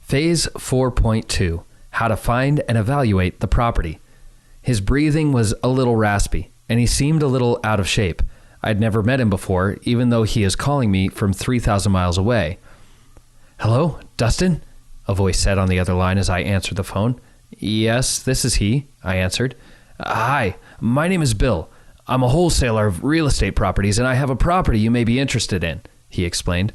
Phase 4.2, how to find and evaluate the property. His breathing was a little raspy, and he seemed a little out of shape. I'd never met him before, even though he is calling me from 3,000 miles away. "Hello, Dustin?" a voice said on the other line as I answered the phone. "Yes, this is he," I answered. "Hi, my name is Bill. I'm a wholesaler of real estate properties, and I have a property you may be interested in," he explained.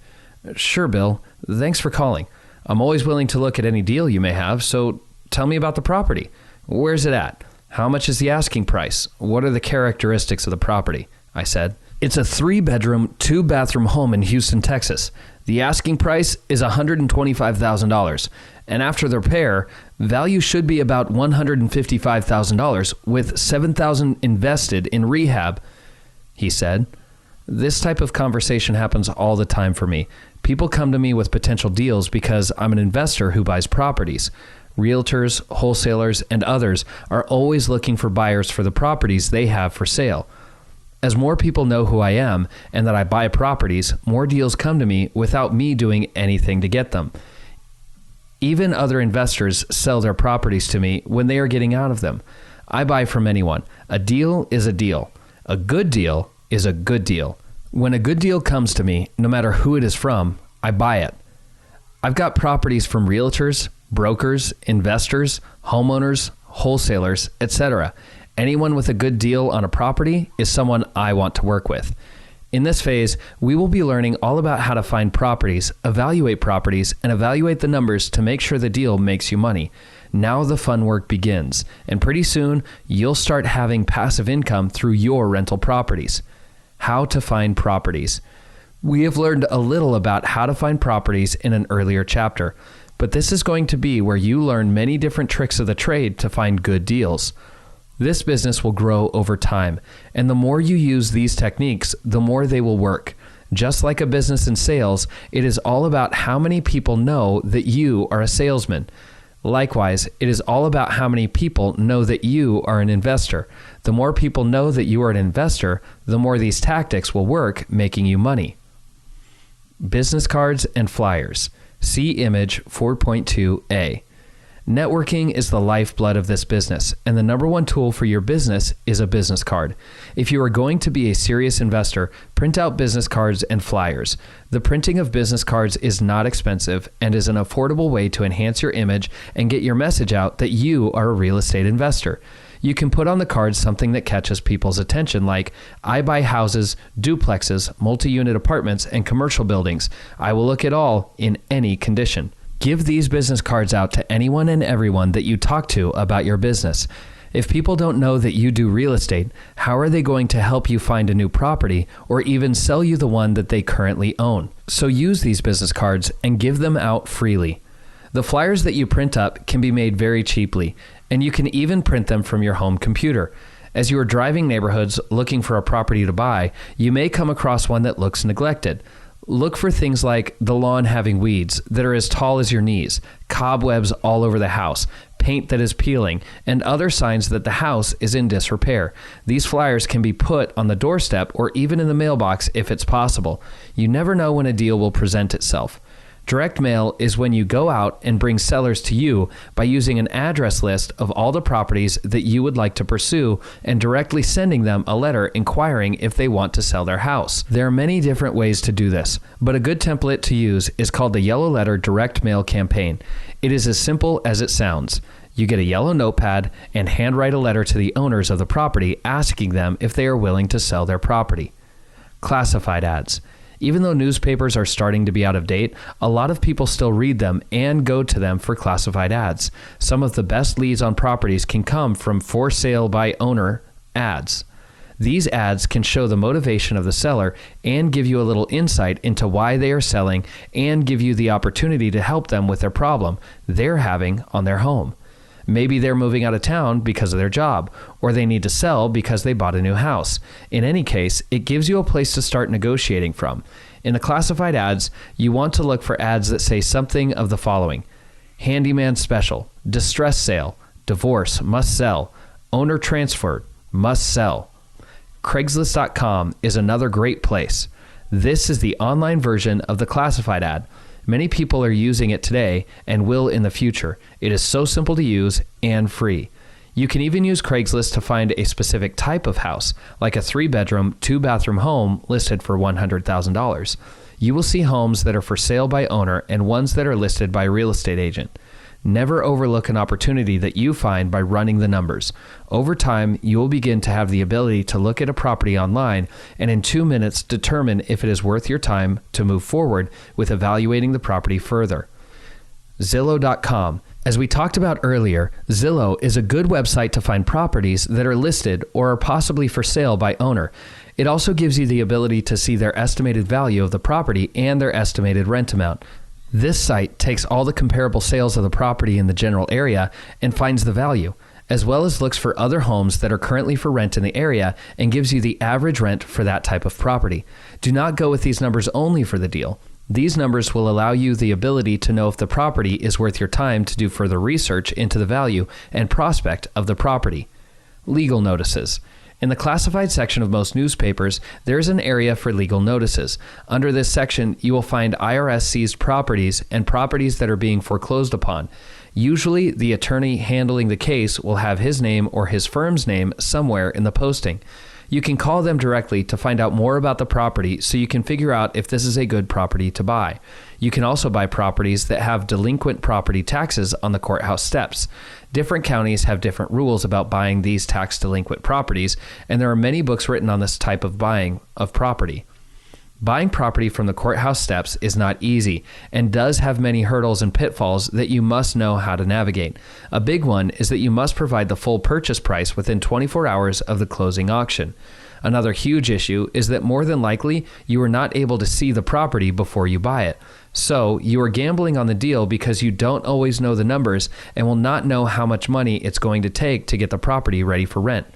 "Sure, Bill. Thanks for calling. I'm always willing to look at any deal you may have, so tell me about the property. Where's it at? How much is the asking price? What are the characteristics of the property?" I said. "It's a 3-bedroom, 2-bathroom home in Houston, Texas. The asking price is $125,000, and after the repair, value should be about $155,000 with $7,000 invested in rehab," he said. This type of conversation happens all the time for me. People come to me with potential deals because I'm an investor who buys properties. Realtors, wholesalers, and others are always looking for buyers for the properties they have for sale. As more people know who I am and that I buy properties, more deals come to me without me doing anything to get them. Even other investors sell their properties to me when they are getting out of them. I buy from anyone. A deal is a deal. A good deal is a good deal. When a good deal comes to me, no matter who it is from, I buy it. I've got properties from realtors, brokers, investors, homeowners, wholesalers, etc. Anyone with a good deal on a property is someone I want to work with. In this phase, we will be learning all about how to find properties, evaluate properties, and evaluate the numbers to make sure the deal makes you money. Now the fun work begins, and pretty soon you'll start having passive income through your rental properties. How to find properties. We have learned a little about how to find properties in an earlier chapter, but this is going to be where you learn many different tricks of the trade to find good deals. This business will grow over time, and the more you use these techniques, the more they will work. Just like a business in sales, it is all about how many people know that you are a salesman. Likewise, it is all about how many people know that you are an investor. The more people know that you are an investor, the more these tactics will work, making you money. Business cards and flyers. See image 4.2a. Networking is the lifeblood of this business, and the number one tool for your business is a business card. If you are going to be a serious investor, print out business cards and flyers. The printing of business cards is not expensive and is an affordable way to enhance your image and get your message out that you are a real estate investor. You can put on the cards something that catches people's attention, like, "I buy houses, duplexes, multi-unit apartments, and commercial buildings. I will look at all in any condition." Give these business cards out to anyone and everyone that you talk to about your business. If people don't know that you do real estate, how are they going to help you find a new property or even sell you the one that they currently own? So use these business cards and give them out freely. The flyers that you print up can be made very cheaply, and you can even print them from your home computer. As you are driving neighborhoods looking for a property to buy, you may come across one that looks neglected. Look for things like the lawn having weeds that are as tall as your knees, cobwebs all over the house, paint that is peeling, and other signs that the house is in disrepair. These flyers can be put on the doorstep or even in the mailbox if it's possible. You never know when a deal will present itself. Direct mail is when you go out and bring sellers to you by using an address list of all the properties that you would like to pursue and directly sending them a letter inquiring if they want to sell their house. There are many different ways to do this, but a good template to use is called the Yellow Letter Direct Mail Campaign. It is as simple as it sounds. You get a yellow notepad and handwrite a letter to the owners of the property asking them if they are willing to sell their property. Classified ads. Even though newspapers are starting to be out of date, a lot of people still read them and go to them for classified ads. Some of the best leads on properties can come from for sale by owner ads. These ads can show the motivation of the seller and give you a little insight into why they are selling and give you the opportunity to help them with their problem they're having on their home. Maybe they're moving out of town because of their job, or they need to sell because they bought a new house. In any case, it gives you a place to start negotiating from. In the classified ads, you want to look for ads that say something of the following: handyman special, distress sale, divorce, must sell, owner transferred, must sell. Craigslist.com is another great place. This is the online version of the classified ad. Many people are using it today and will in the future. It is so simple to use and free. You can even use Craigslist to find a specific type of house, like a 3-bedroom, 2-bathroom home listed for $100,000. You will see homes that are for sale by owner and ones that are listed by a real estate agent. Never overlook an opportunity that you find by running the numbers. Over time, you will begin to have the ability to look at a property online and in 2 minutes determine if it is worth your time to move forward with evaluating the property further. Zillow.com. As we talked about earlier, Zillow is a good website to find properties that are listed or are possibly for sale by owner. It also gives you the ability to see their estimated value of the property and their estimated rent amount. This site takes all the comparable sales of the property in the general area and finds the value, as well as looks for other homes that are currently for rent in the area and gives you the average rent for that type of property. Do not go with these numbers only for the deal. These numbers will allow you the ability to know if the property is worth your time to do further research into the value and prospect of the property. Legal notices. In the classified section of most newspapers, there is an area for legal notices. Under this section, you will find IRS seized properties and properties that are being foreclosed upon. Usually, the attorney handling the case will have his name or his firm's name somewhere in the posting. You can call them directly to find out more about the property so you can figure out if this is a good property to buy. You can also buy properties that have delinquent property taxes on the courthouse steps. Different counties have different rules about buying these tax delinquent properties, and there are many books written on this type of buying of property. Buying property from the courthouse steps is not easy and does have many hurdles and pitfalls that you must know how to navigate. A big one is that you must provide the full purchase price within 24 hours of the closing auction. Another huge issue is that more than likely you are not able to see the property before you buy it. So you are gambling on the deal because you don't always know the numbers and will not know how much money it's going to take to get the property ready for rent.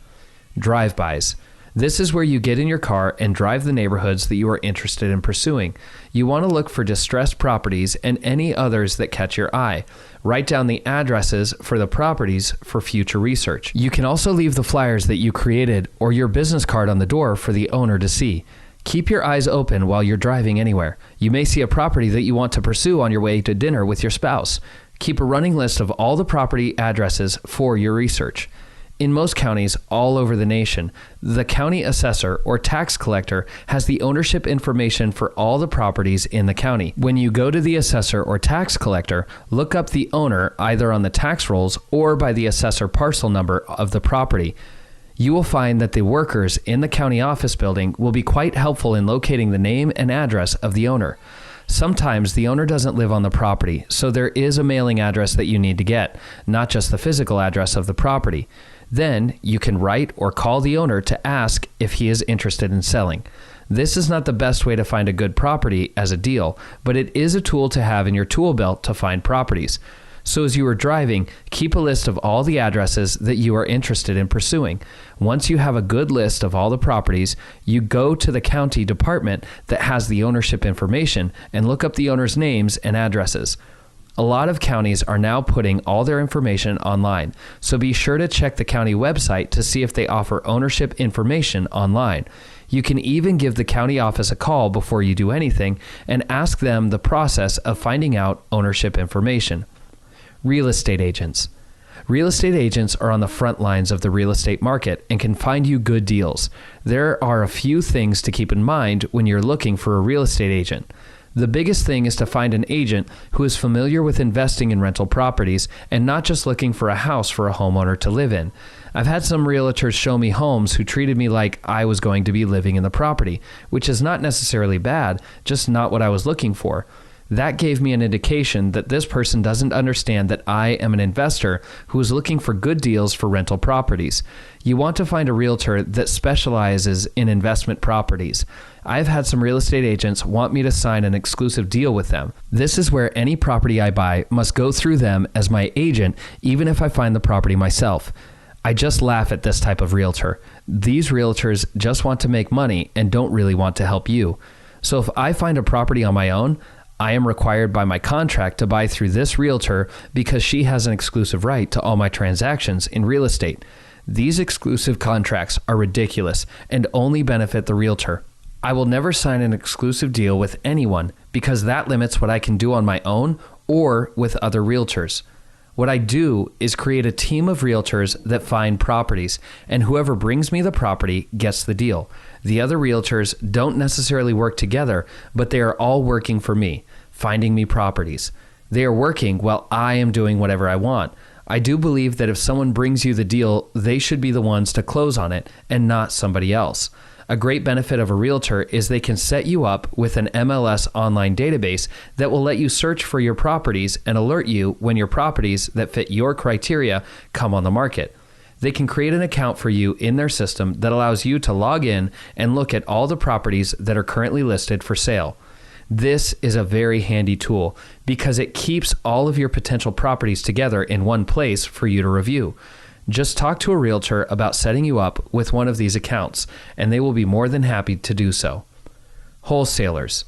Drive-bys. This is where you get in your car and drive the neighborhoods that you are interested in pursuing. You want to look for distressed properties and any others that catch your eye. Write down the addresses for the properties for future research. You can also leave the flyers that you created or your business card on the door for the owner to see. Keep your eyes open while you're driving anywhere. You may see a property that you want to pursue on your way to dinner with your spouse. Keep a running list of all the property addresses for your research. In most counties all over the nation, the county assessor or tax collector has the ownership information for all the properties in the county. When you go to the assessor or tax collector, look up the owner either on the tax rolls or by the assessor parcel number of the property. You will find that the workers in the county office building will be quite helpful in locating the name and address of the owner. Sometimes the owner doesn't live on the property, so there is a mailing address that you need to get, not just the physical address of the property. Then you can write or call the owner to ask if he is interested in selling. This is not the best way to find a good property as a deal, but it is a tool to have in your tool belt to find properties. So as you are driving, keep a list of all the addresses that you are interested in pursuing. Once you have a good list of all the properties, you go to the county department that has the ownership information and look up the owner's names and addresses. A lot of counties are now putting all their information online, so be sure to check the county website to see if they offer ownership information online. You can even give the county office a call before you do anything and ask them the process of finding out ownership information. Real estate agents. Real estate agents are on the front lines of the real estate market and can find you good deals. There are a few things to keep in mind when you're looking for a real estate agent. The biggest thing is to find an agent who is familiar with investing in rental properties and not just looking for a house for a homeowner to live in. I've had some realtors show me homes who treated me like I was going to be living in the property, which is not necessarily bad, just not what I was looking for. That gave me an indication that this person doesn't understand that I am an investor who is looking for good deals for rental properties. You want to find a realtor that specializes in investment properties. I've had some real estate agents want me to sign an exclusive deal with them. This is where any property I buy must go through them as my agent, even if I find the property myself. I just laugh at this type of realtor. These realtors just want to make money and don't really want to help you. So if I find a property on my own, I am required by my contract to buy through this realtor because she has an exclusive right to all my transactions in real estate. These exclusive contracts are ridiculous and only benefit the realtor. I will never sign an exclusive deal with anyone because that limits what I can do on my own or with other realtors. What I do is create a team of realtors that find properties, and whoever brings me the property gets the deal. The other realtors don't necessarily work together, but they are all working for me, finding me properties. They are working while I am doing whatever I want. I do believe that if someone brings you the deal, they should be the ones to close on it and not somebody else. A great benefit of a realtor is they can set you up with an MLS online database that will let you search for your properties and alert you when your properties that fit your criteria come on the market. They can create an account for you in their system that allows you to log in and look at all the properties that are currently listed for sale. This is a very handy tool because it keeps all of your potential properties together in one place for you to review. Just talk to a realtor about setting you up with one of these accounts, and they will be more than happy to do so. Wholesalers.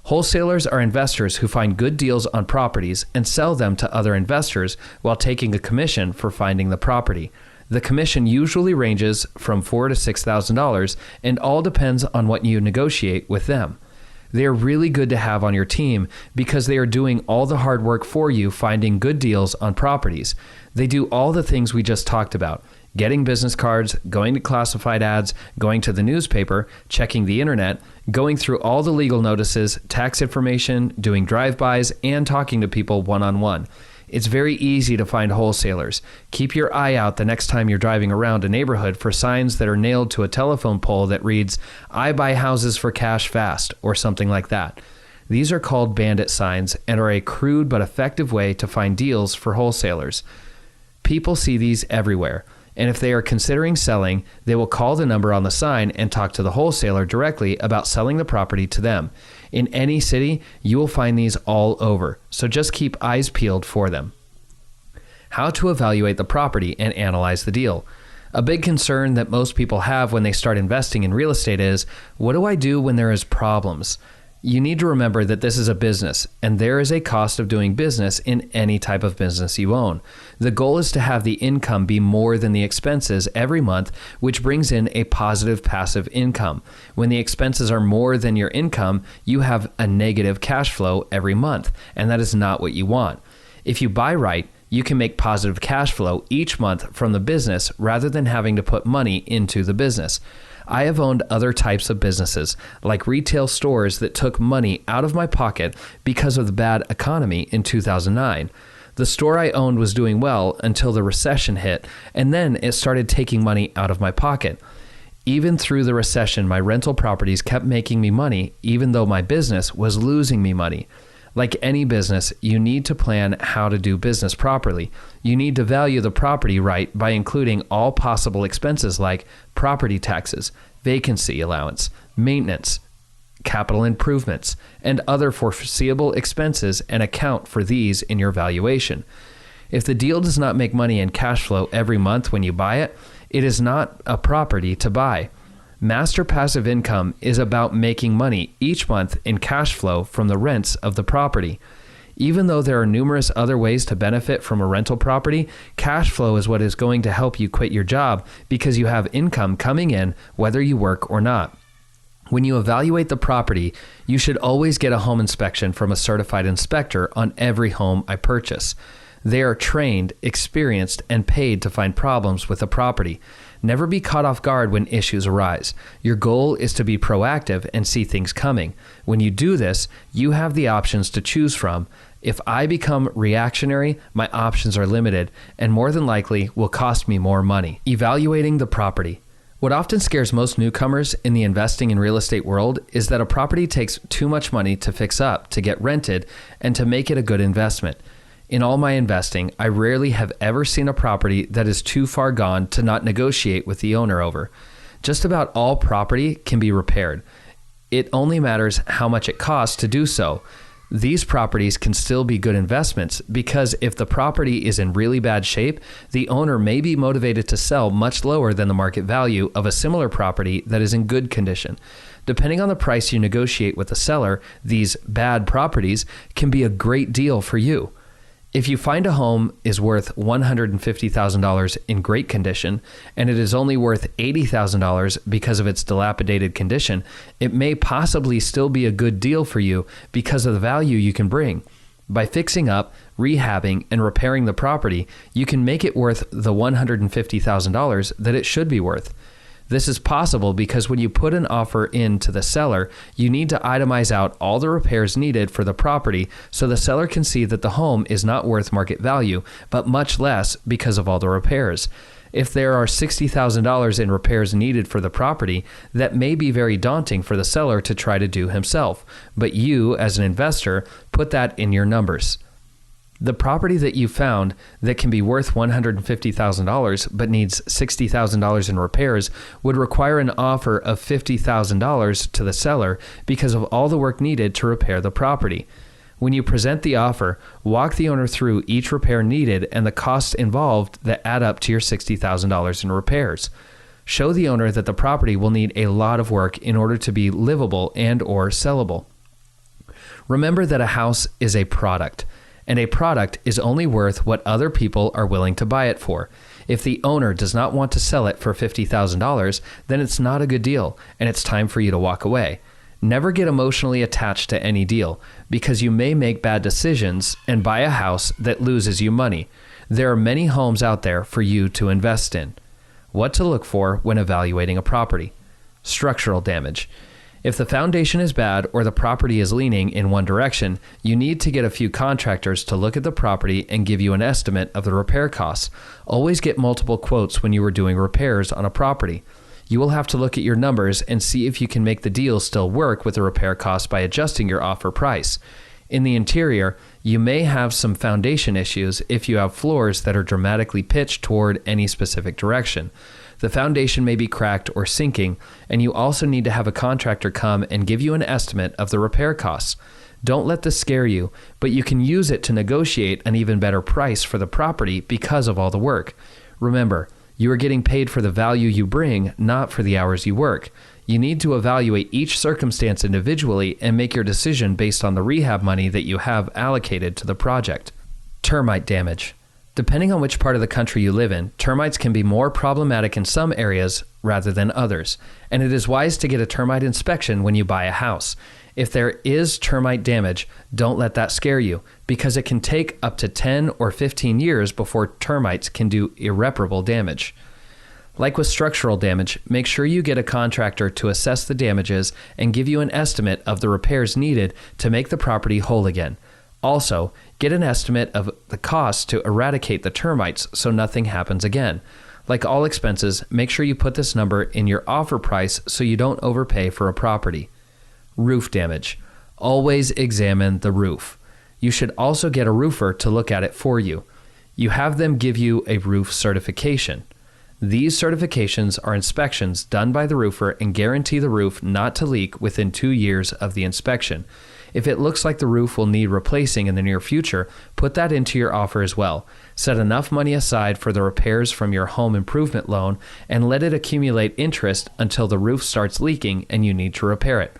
Wholesalers are investors who find good deals on properties and sell them to other investors while taking a commission for finding the property. The commission usually ranges from $4,000 to $6,000 and all depends on what you negotiate with them. They are really good to have on your team because they are doing all the hard work for you finding good deals on properties. They do all the things we just talked about: getting business cards, going to classified ads, going to the newspaper, checking the internet, going through all the legal notices, tax information, doing drive-bys, and talking to people one-on-one. It's very easy to find wholesalers. Keep your eye out the next time you're driving around a neighborhood for signs that are nailed to a telephone pole that reads, "I buy houses for cash fast," or something like that. These are called bandit signs and are a crude but effective way to find deals for wholesalers. People see these everywhere, and if they are considering selling, they will call the number on the sign and talk to the wholesaler directly about selling the property to them. In any city, you will find these all over, so just keep eyes peeled for them. How to evaluate the property and analyze the deal. A big concern that most people have when they start investing in real estate is, what do I do when there is problems? You need to remember that this is a business, and there is a cost of doing business in any type of business you own. The goal is to have the income be more than the expenses every month, which brings in a positive passive income. When the expenses are more than your income, you have a negative cash flow every month, and that is not what you want. If you buy right, you can make positive cash flow each month from the business rather than having to put money into the business. I have owned other types of businesses, like retail stores that took money out of my pocket because of the bad economy in 2009. The store I owned was doing well until the recession hit, and then it started taking money out of my pocket. Even through the recession, my rental properties kept making me money, even though my business was losing me money. Like any business, you need to plan how to do business properly. You need to value the property right by including all possible expenses like property taxes, vacancy allowance, maintenance, capital improvements, and other foreseeable expenses, and account for these in your valuation. If the deal does not make money and cash flow every month when you buy it, it is not a property to buy. Master passive income is about making money each month in cash flow from the rents of the property. Even though there are numerous other ways to benefit from a rental property, cash flow is what is going to help you quit your job because you have income coming in whether you work or not. When you evaluate the property, you should always get a home inspection from a certified inspector on every home I purchase. They are trained, experienced, and paid to find problems with a property. Never be caught off guard when issues arise. Your goal is to be proactive and see things coming. When you do this, you have the options to choose from. If I become reactionary, my options are limited and more than likely will cost me more money. Evaluating the property. What often scares most newcomers in the investing in real estate world is that a property takes too much money to fix up, to get rented, and to make it a good investment. In all my investing, I rarely have ever seen a property that is too far gone to not negotiate with the owner over. Just about all property can be repaired. It only matters how much it costs to do so. These properties can still be good investments because if the property is in really bad shape, the owner may be motivated to sell much lower than the market value of a similar property that is in good condition. Depending on the price you negotiate with the seller, these bad properties can be a great deal for you. If you find a home is worth $150,000 in great condition and it is only worth $80,000 because of its dilapidated condition, it may possibly still be a good deal for you because of the value you can bring. By fixing up, rehabbing, and repairing the property, you can make it worth the $150,000 that it should be worth. This is possible because when you put an offer in to the seller, you need to itemize out all the repairs needed for the property so the seller can see that the home is not worth market value, but much less because of all the repairs. If there are $60,000 in repairs needed for the property, that may be very daunting for the seller to try to do himself, but you, as an investor, put that in your numbers. The property that you found that can be worth $150,000 but needs $60,000 in repairs would require an offer of $50,000 to the seller because of all the work needed to repair the property. When you present the offer, walk the owner through each repair needed and the costs involved that add up to your $60,000 in repairs. Show the owner that the property will need a lot of work in order to be livable and/or sellable. Remember that a house is a product, and a product is only worth what other people are willing to buy it for. If the owner does not want to sell it for $50,000, then it's not a good deal, and it's time for you to walk away. Never get emotionally attached to any deal, because you may make bad decisions and buy a house that loses you money. There are many homes out there for you to invest in. What to look for when evaluating a property. Structural damage. If the foundation is bad or the property is leaning in one direction, you need to get a few contractors to look at the property and give you an estimate of the repair costs. Always get multiple quotes when you are doing repairs on a property. You will have to look at your numbers and see if you can make the deal still work with the repair costs by adjusting your offer price. In the interior, you may have some foundation issues if you have floors that are dramatically pitched toward any specific direction. The foundation may be cracked or sinking, and you also need to have a contractor come and give you an estimate of the repair costs. Don't let this scare you, but you can use it to negotiate an even better price for the property because of all the work. Remember, you are getting paid for the value you bring, not for the hours you work. You need to evaluate each circumstance individually and make your decision based on the rehab money that you have allocated to the project. Termite damage. Depending on which part of the country you live in, termites can be more problematic in some areas rather than others, and it is wise to get a termite inspection when you buy a house. If there is termite damage, don't let that scare you, because it can take up to 10 or 15 years before termites can do irreparable damage. Like with structural damage, make sure you get a contractor to assess the damages and give you an estimate of the repairs needed to make the property whole again. Also, get an estimate of the cost to eradicate the termites so nothing happens again. Like all expenses, make sure you put this number in your offer price so you don't overpay for a property. Roof damage. Always examine the roof. You should also get a roofer to look at it for you. You have them give you a roof certification. These certifications are inspections done by the roofer and guarantee the roof not to leak within 2 years of the inspection. If it looks like the roof will need replacing in the near future, put that into your offer as well. Set enough money aside for the repairs from your home improvement loan and let it accumulate interest until the roof starts leaking and you need to repair it.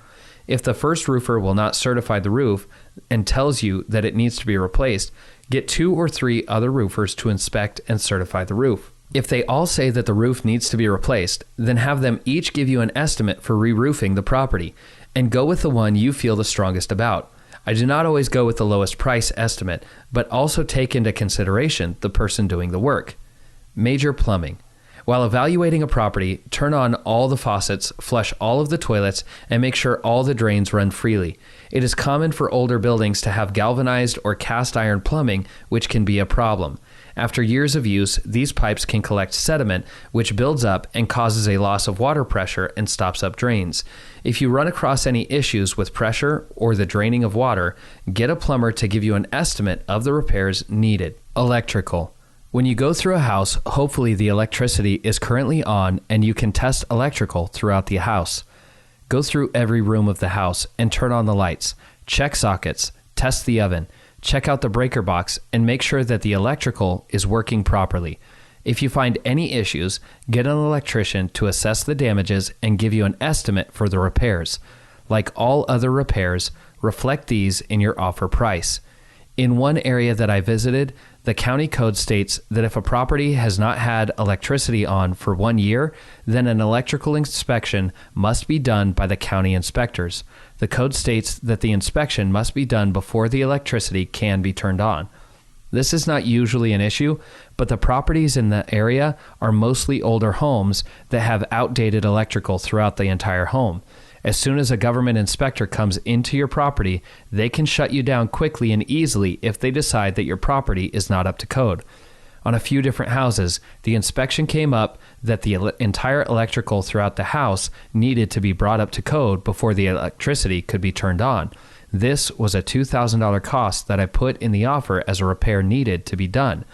If the first roofer will not certify the roof and tells you that it needs to be replaced, get 2 or 3 other roofers to inspect and certify the roof. If they all say that the roof needs to be replaced, then have them each give you an estimate for re-roofing the property, and go with the one you feel the strongest about. I do not always go with the lowest price estimate, but also take into consideration the person doing the work. Major plumbing. While evaluating a property, turn on all the faucets, flush all of the toilets, and make sure all the drains run freely. It is common for older buildings to have galvanized or cast iron plumbing, which can be a problem. After years of use, these pipes can collect sediment, which builds up and causes a loss of water pressure and stops up drains. If you run across any issues with pressure or the draining of water, get a plumber to give you an estimate of the repairs needed. Electrical. When you go through a house, hopefully the electricity is currently on and you can test electrical throughout the house. Go through every room of the house and turn on the lights. Check sockets, test the oven. Check out the breaker box and make sure that the electrical is working properly. If you find any issues, get an electrician to assess the damages and give you an estimate for the repairs. Like all other repairs, reflect these in your offer price. In one area that I visited, the county code states that if a property has not had electricity on for 1 year, then an electrical inspection must be done by the county inspectors. The code states that the inspection must be done before the electricity can be turned on. This is not usually an issue, but the properties in the area are mostly older homes that have outdated electrical throughout the entire home. As soon as a government inspector comes into your property, they can shut you down quickly and easily if they decide that your property is not up to code. On a few different houses, the inspection came up that the entire electrical throughout the house needed to be brought up to code before the electricity could be turned on. This was a $2,000 cost that I put in the offer as a repair needed to be done.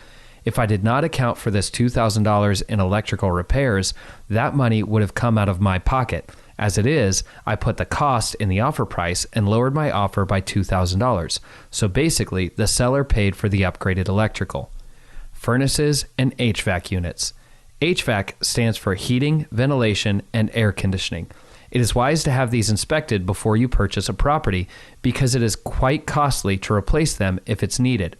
If I did not account for this $2,000 in electrical repairs, that money would have come out of my pocket. As it is, I put the cost in the offer price and lowered my offer by $2,000. So basically, the seller paid for the upgraded electrical. Furnaces and HVAC units. HVAC stands for heating, ventilation, and air conditioning. It is wise to have these inspected before you purchase a property because it is quite costly to replace them if it's needed.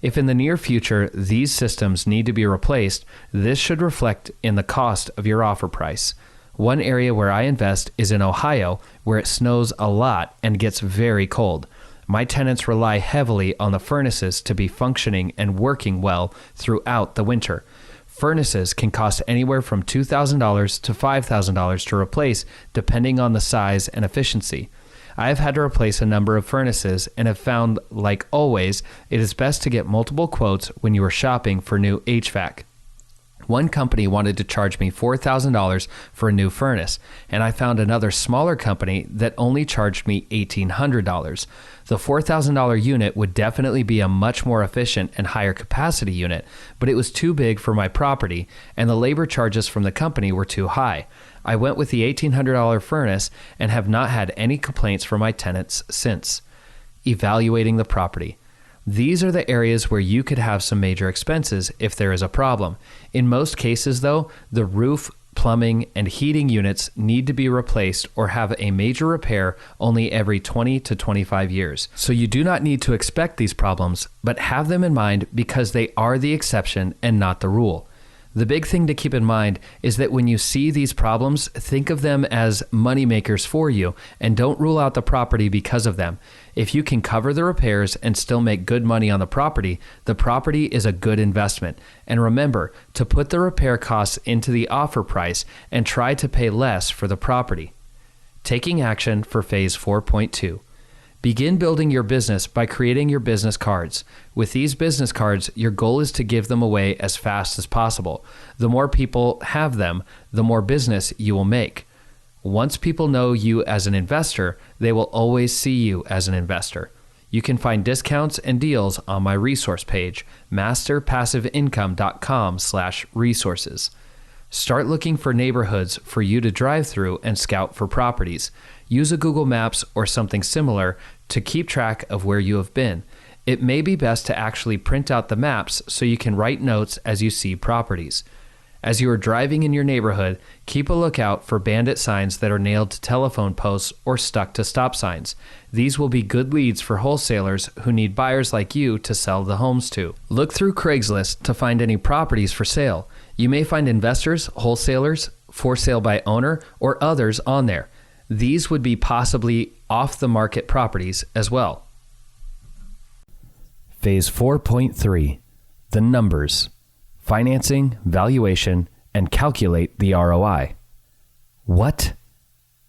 If in the near future these systems need to be replaced, this should reflect in the cost of your offer price. One area where I invest is in Ohio, where it snows a lot and gets very cold. My tenants rely heavily on the furnaces to be functioning and working well throughout the winter. Furnaces can cost anywhere from $2,000 to $5,000 to replace, depending on the size and efficiency. I have had to replace a number of furnaces and have found, like always, it is best to get multiple quotes when you are shopping for new HVAC. One company wanted to charge me $4,000 for a new furnace, and I found another smaller company that only charged me $1,800. The $4,000 unit would definitely be a much more efficient and higher capacity unit, but it was too big for my property, and the labor charges from the company were too high. I went with the $1,800 furnace and have not had any complaints from my tenants since. Evaluating the property. These are the areas where you could have some major expenses if there is a problem. In most cases, though, the roof, plumbing, and heating units need to be replaced or have a major repair only every 20 to 25 years. So you do not need to expect these problems, but have them in mind because they are the exception and not the rule. The big thing to keep in mind is that when you see these problems, think of them as money makers for you and don't rule out the property because of them. If you can cover the repairs and still make good money on the property is a good investment. And remember to put the repair costs into the offer price and try to pay less for the property. Taking action for phase 4.2. Begin building your business by creating your business cards. With these business cards, your goal is to give them away as fast as possible. The more people have them, the more business you will make. Once people know you as an investor, they will always see you as an investor. You can find discounts and deals on my resource page, masterpassiveincome.com/resources. Start looking for neighborhoods for you to drive through and scout for properties. Use a Google Maps or something similar to keep track of where you have been. It may be best to actually print out the maps so you can write notes as you see properties. As you are driving in your neighborhood, keep a lookout for bandit signs that are nailed to telephone posts or stuck to stop signs. These will be good leads for wholesalers who need buyers like you to sell the homes to. Look through Craigslist to find any properties for sale. You may find investors, wholesalers, for sale by owner, or others on there. These would be possibly off-the-market properties as well. Phase 4.3, the numbers. Financing, valuation, and calculate the ROI. What?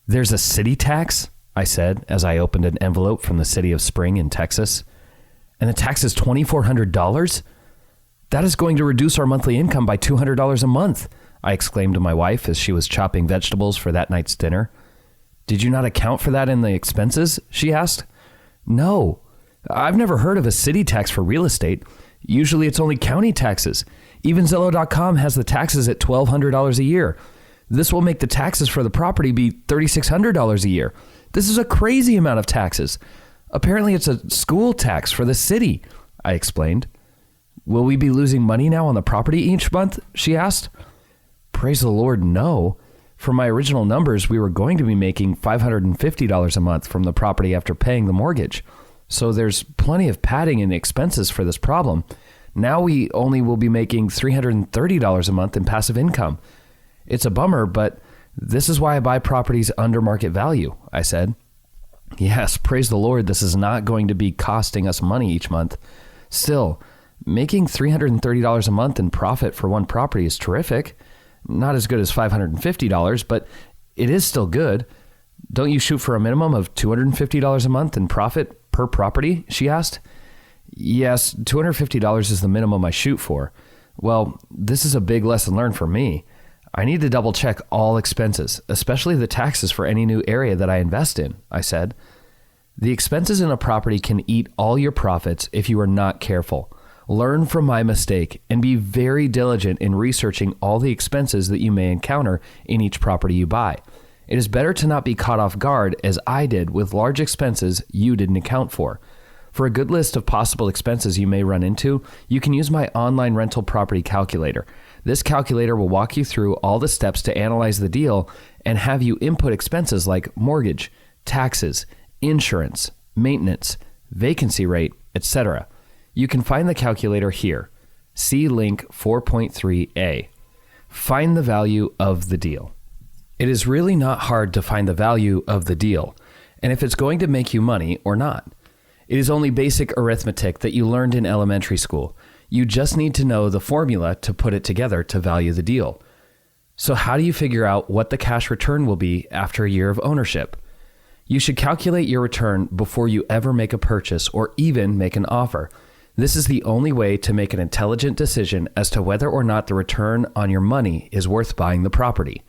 There's a city tax? I said as I opened an envelope from the city of Spring in Texas. And the tax is $2,400? That is going to reduce our monthly income by $200 a month, I exclaimed to my wife as she was chopping vegetables for that night's dinner. Did you not account for that in the expenses? She asked. No, I've never heard of a city tax for real estate. Usually it's only county taxes. Even Zillow.com has the taxes at $1,200 a year. This will make the taxes for the property be $3,600 a year. This is a crazy amount of taxes. Apparently it's a school tax for the city, I explained. Will we be losing money now on the property each month? She asked. Praise the Lord, no. For my original numbers, we were going to be making $550 a month from the property after paying the mortgage. So there's plenty of padding in the expenses for this problem. Now we only will be making $330 a month in passive income. It's a bummer, but this is why I buy properties under market value, I said. Yes, praise the Lord, this is not going to be costing us money each month. Still, making $330 a month in profit for one property is terrific. Not as good as $550, but it is still good. Don't you shoot for a minimum of $250 a month in profit per property? She asked. Yes, $250 is the minimum I shoot for. Well, this is a big lesson learned for me. I need to double check all expenses, especially the taxes for any new area that I invest in, I said. The expenses in a property can eat all your profits if you are not careful. Learn from my mistake and be very diligent in researching all the expenses that you may encounter in each property you buy. It is better to not be caught off guard as I did with large expenses you didn't account for. For a good list of possible expenses you may run into, you can use my online rental property calculator. This calculator will walk you through all the steps to analyze the deal and have you input expenses like mortgage, taxes, insurance, maintenance, vacancy rate, etc. You can find the calculator here. See link 4.3a. Find the value of the deal. It is really not hard to find the value of the deal, and if it's going to make you money or not. It is only basic arithmetic that you learned in elementary school. You just need to know the formula to put it together to value the deal. So how do you figure out what the cash return will be after a year of ownership? You should calculate your return before you ever make a purchase or even make an offer. This is the only way to make an intelligent decision as to whether or not the return on your money is worth buying the property.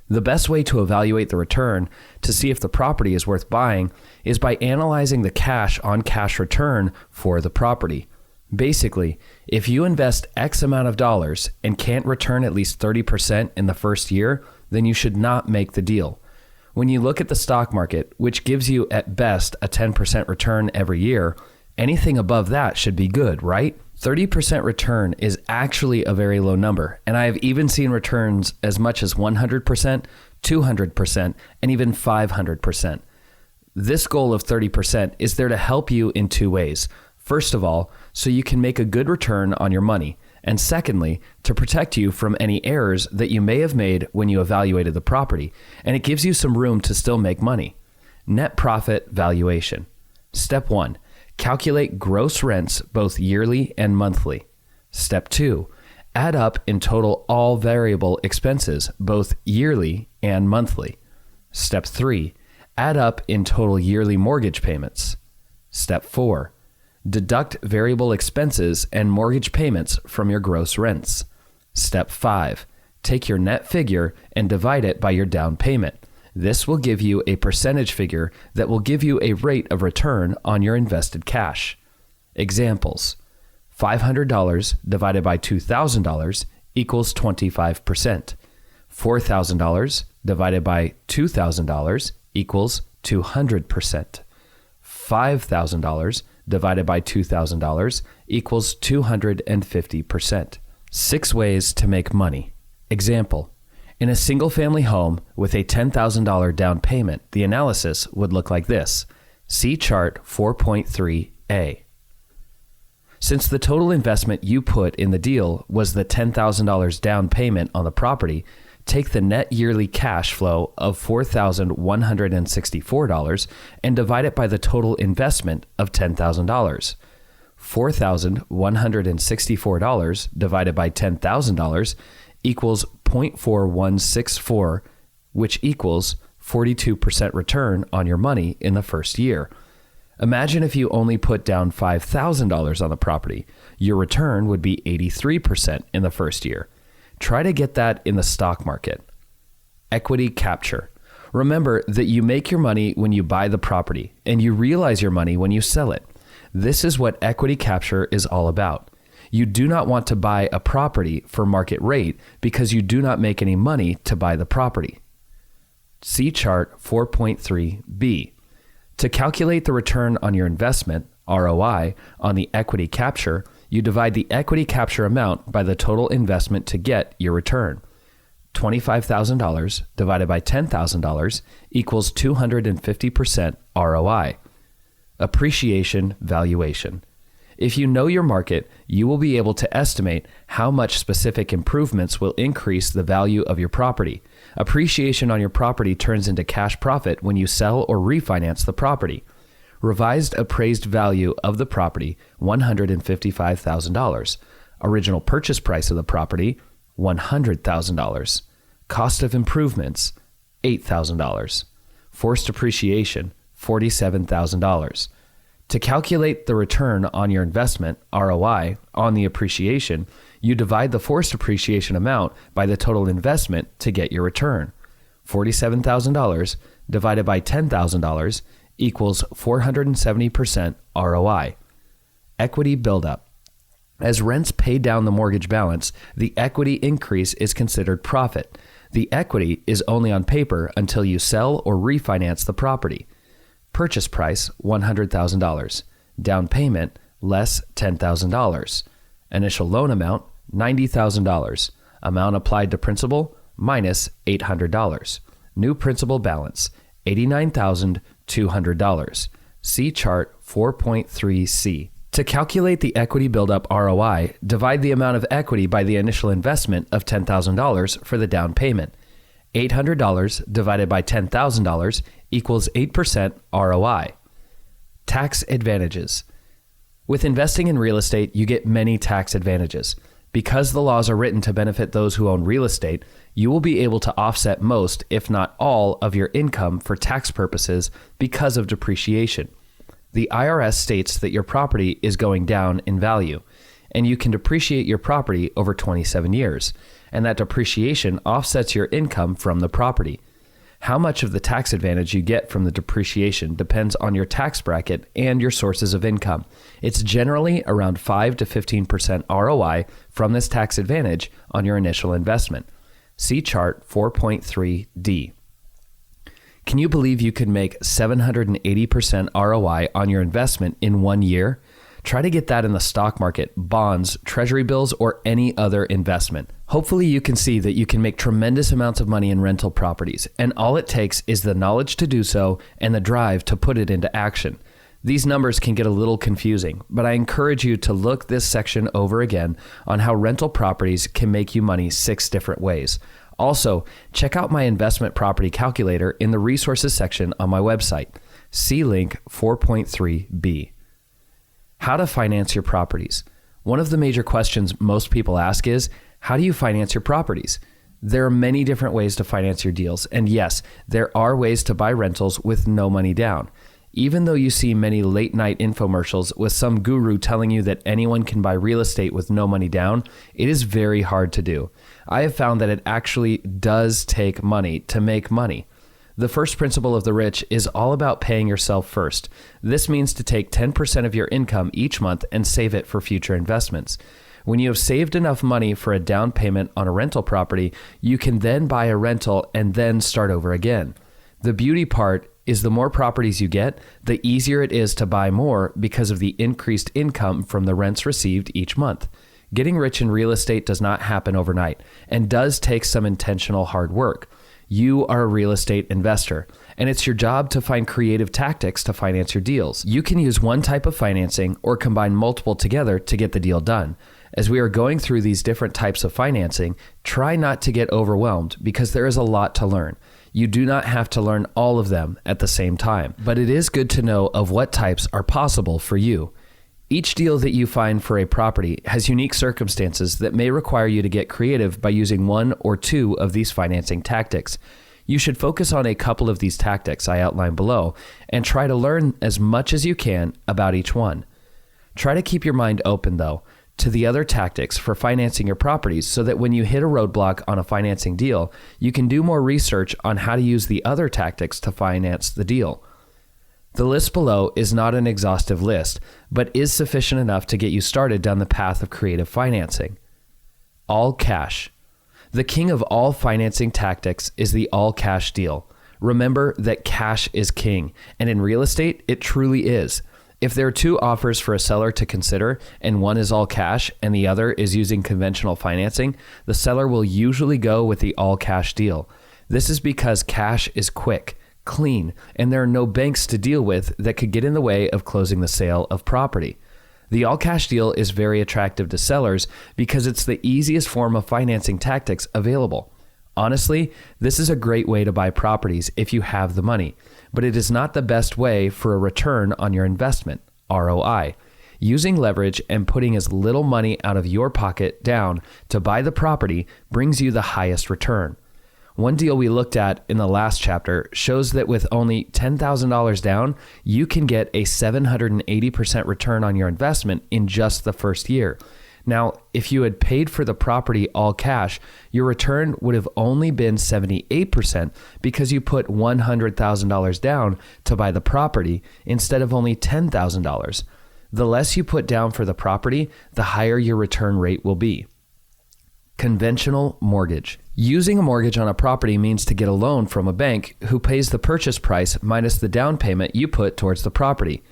The best way to evaluate the return to see if the property is worth buying is by analyzing the cash-on-cash return for the property. Basically, if you invest X amount of dollars and can't return at least 30% in the first year, then you should not make the deal. When you look at the stock market, which gives you at best a 10% return every year, anything above that should be good, right? 30% return is actually a very low number, and I have even seen returns as much as 100%, 200%, and even 500%. This goal of 30% is there to help you in two ways. First of all, so you can make a good return on your money, and secondly, to protect you from any errors that you may have made when you evaluated the property, and it gives you some room to still make money. Net profit valuation. Step 1. Calculate gross rents both yearly and monthly. Step 2. Add up in total all variable expenses both yearly and monthly. Step 3. Add up in total yearly mortgage payments. Step 4. Deduct variable expenses and mortgage payments from your gross rents. Step 5. Take your net figure and divide it by your down payment. This will give you a percentage figure that will give you a rate of return on your invested cash. Examples: $500 divided by $2,000 equals 25%. $4,000 divided by $2,000 equals 200%. $5,000 divided by $2,000 equals 250%. 6 ways to make money. Example: in a single-family home with a $10,000 down payment, the analysis would look like this. See chart 4.3a. Since the total investment you put in the deal was the $10,000 down payment on the property, take the net yearly cash flow of $4,164 and divide it by the total investment of $10,000. $4,164 divided by $10,000 equals 0.4164, which equals 42% return on your money in the first year. Imagine if you only put down $5,000 on the property. Your return would be 83% in the first year. Try to get that in the stock market. Equity capture. Remember that you make your money when you buy the property, and you realize your money when you sell it. This is what equity capture is all about. You do not want to buy a property for market rate because you do not make any money to buy the property. See chart 4.3b. To calculate the return on your investment, ROI, on the equity capture, you divide the equity capture amount by the total investment to get your return. $25,000 divided by $10,000 equals 250% ROI. Appreciation valuation. If you know your market, you will be able to estimate how much specific improvements will increase the value of your property. Appreciation on your property turns into cash profit when you sell or refinance the property. Revised appraised value of the property, $155,000. Original purchase price of the property, $100,000. Cost of improvements, $8,000. Forced appreciation, $47,000. To calculate the return on your investment, ROI, on the appreciation, you divide the forced appreciation amount by the total investment to get your return. $47,000 divided by $10,000 equals 470% ROI. Equity buildup. As rents pay down the mortgage balance, the equity increase is considered profit. The equity is only on paper until you sell or refinance the property. Purchase price, $100,000. Down payment, less $10,000. Initial loan amount, $90,000. Amount applied to principal, minus $800. New principal balance, $89,200. See chart 4.3C. To calculate the equity buildup ROI, divide the amount of equity by the initial investment of $10,000 for the down payment. $800 divided by $10,000 equals 8% ROI. Tax advantages. With investing in real estate, you get many tax advantages. Because the laws are written to benefit those who own real estate, you will be able to offset most, if not all, of your income for tax purposes because of depreciation. The IRS states that your property is going down in value, and you can depreciate your property over 27 years, and that depreciation offsets your income from the property. How much of the tax advantage you get from the depreciation depends on your tax bracket and your sources of income. It's generally around 5 to 15% ROI from this tax advantage on your initial investment. See chart 4.3D. Can you believe you could make 780% ROI on your investment in 1 year? Try to get that in the stock market, bonds, treasury bills, or any other investment. Hopefully you can see that you can make tremendous amounts of money in rental properties, and all it takes is the knowledge to do so and the drive to put it into action. These numbers can get a little confusing, but I encourage you to look this section over again on how rental properties can make you money 6 different ways. Also, check out my investment property calculator in the resources section on my website. See link 4.3b. How to finance your properties. One of the major questions most people ask is, how do you finance your properties? There are many different ways to finance your deals, and yes, there are ways to buy rentals with no money down. Even though you see many late-night infomercials with some guru telling you that anyone can buy real estate with no money down, it is very hard to do. I have found that it actually does take money to make money. The first principle of the rich is all about paying yourself first. This means to take 10% of your income each month and save it for future investments. When you have saved enough money for a down payment on a rental property, you can then buy a rental and then start over again. The beauty part is the more properties you get, the easier it is to buy more because of the increased income from the rents received each month. Getting rich in real estate does not happen overnight and does take some intentional hard work. You are a real estate investor, and it's your job to find creative tactics to finance your deals. You can use one type of financing or combine multiple together to get the deal done. As we are going through these different types of financing, try not to get overwhelmed because there is a lot to learn. You do not have to learn all of them at the same time, but it is good to know of what types are possible for you. Each deal that you find for a property has unique circumstances that may require you to get creative by using one or two of these financing tactics. You should focus on a couple of these tactics I outlined below and try to learn as much as you can about each one. Try to keep your mind open, though, to the other tactics for financing your properties so that when you hit a roadblock on a financing deal, you can do more research on how to use the other tactics to finance the deal. The list below is not an exhaustive list, but is sufficient enough to get you started down the path of creative financing. All cash. The king of all financing tactics is the all cash deal. Remember that cash is king, and in real estate, it truly is. If there are two offers for a seller to consider, and one is all cash and the other is using conventional financing, the seller will usually go with the all cash deal. This is because cash is quick, clean, and there are no banks to deal with that could get in the way of closing the sale of property. The all-cash deal is very attractive to sellers because it's the easiest form of financing tactics available. Honestly, this is a great way to buy properties if you have the money, but it is not the best way for a return on your investment, ROI. Using leverage and putting as little money out of your pocket down to buy the property brings you the highest return. One deal we looked at in the last chapter shows that with only $10,000 down, you can get a 780% return on your investment in just the first year. Now, if you had paid for the property all cash, your return would have only been 78% because you put $100,000 down to buy the property instead of only $10,000. The less you put down for the property, the higher your return rate will be. Conventional mortgage. Using a mortgage on a property means to get a loan from a bank who pays the purchase price minus the down payment you put towards the property.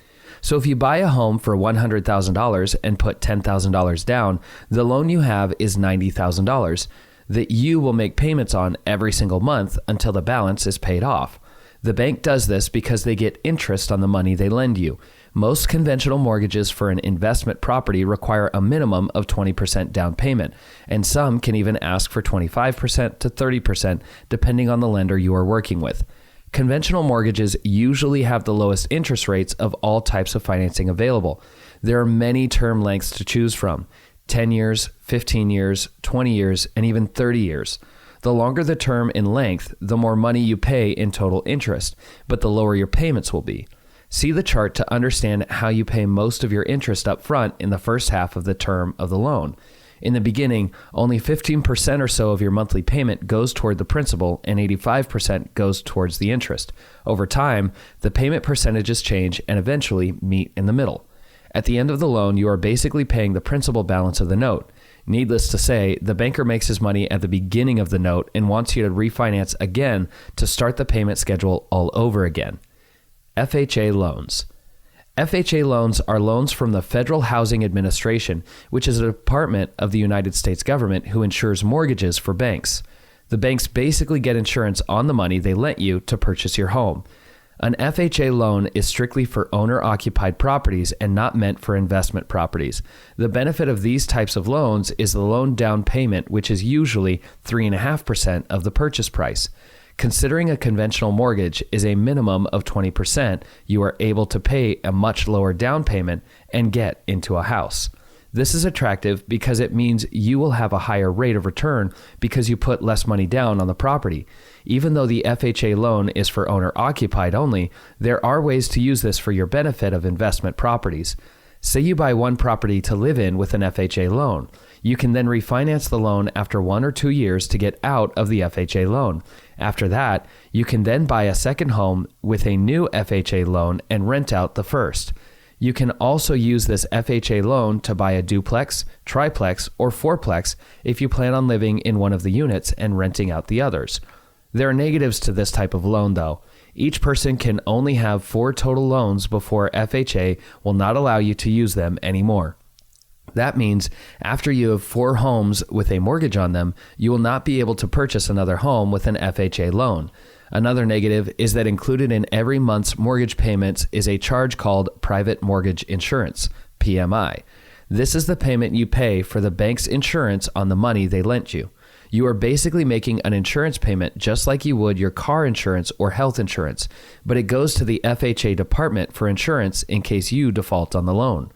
So if you buy a home for $100,000 and put $10,000 down, the loan you have is $90,000 that you will make payments on every single month until the balance is paid off. The bank does this because they get interest on the money they lend you. Most conventional mortgages for an investment property require a minimum of 20% down payment, and some can even ask for 25% to 30% depending on the lender you are working with. Conventional mortgages usually have the lowest interest rates of all types of financing available. There are many term lengths to choose from: 10 years, 15 years, 20 years, and even 30 years. The longer the term in length, the more money you pay in total interest, but the lower your payments will be. See the chart to understand how you pay most of your interest up front in the first half of the term of the loan. In the beginning, only 15% or so of your monthly payment goes toward the principal and 85% goes towards the interest. Over time, the payment percentages change and eventually meet in the middle. At the end of the loan, you are basically paying the principal balance of the note. Needless to say, the banker makes his money at the beginning of the note and wants you to refinance again to start the payment schedule all over again. FHA loans. FHA loans are loans from the Federal Housing Administration, which is a department of the United States government who insures mortgages for banks. The banks basically get insurance on the money they lent you to purchase your home. An FHA loan is strictly for owner-occupied properties and not meant for investment properties. The benefit of these types of loans is the loan down payment, which is usually 3.5% of the purchase price. Considering a conventional mortgage is a minimum of 20%, you are able to pay a much lower down payment and get into a house. This is attractive because it means you will have a higher rate of return because you put less money down on the property. Even though the FHA loan is for owner-occupied only, there are ways to use this for your benefit of investment properties. Say you buy one property to live in with an FHA loan. You can then refinance the loan after 1 or 2 years to get out of the FHA loan. After that, you can then buy a second home with a new FHA loan and rent out the first. You can also use this FHA loan to buy a duplex, triplex, or fourplex if you plan on living in one of the units and renting out the others. There are negatives to this type of loan though. Each person can only have 4 total loans before FHA will not allow you to use them anymore. That means after you have 4 homes with a mortgage on them, you will not be able to purchase another home with an FHA loan. Another negative is that included in every month's mortgage payments is a charge called private mortgage insurance, PMI. This is the payment you pay for the bank's insurance on the money they lent you. You are basically making an insurance payment just like you would your car insurance or health insurance, but it goes to the FHA department for insurance in case you default on the loan.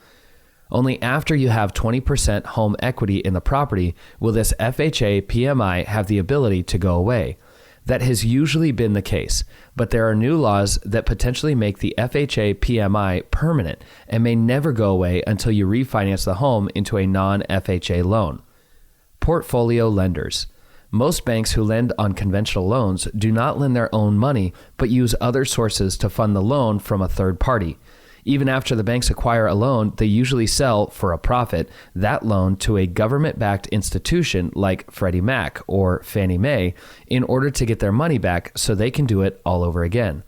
Only after you have 20% home equity in the property will this FHA PMI have the ability to go away. That has usually been the case, but there are new laws that potentially make the FHA PMI permanent and may never go away until you refinance the home into a non-FHA loan. Portfolio lenders. Most banks who lend on conventional loans do not lend their own money, but use other sources to fund the loan from a third party. Even after the banks acquire a loan, they usually sell, for a profit, that loan to a government-backed institution like Freddie Mac or Fannie Mae in order to get their money back so they can do it all over again.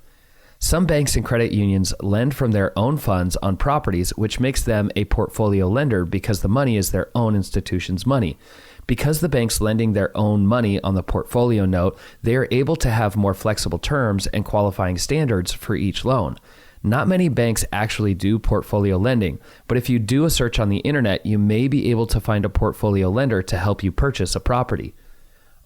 Some banks and credit unions lend from their own funds on properties, which makes them a portfolio lender because the money is their own institution's money. Because the bank's lending their own money on the portfolio note, they are able to have more flexible terms and qualifying standards for each loan. Not many banks actually do portfolio lending, but if you do a search on the internet, you may be able to find a portfolio lender to help you purchase a property.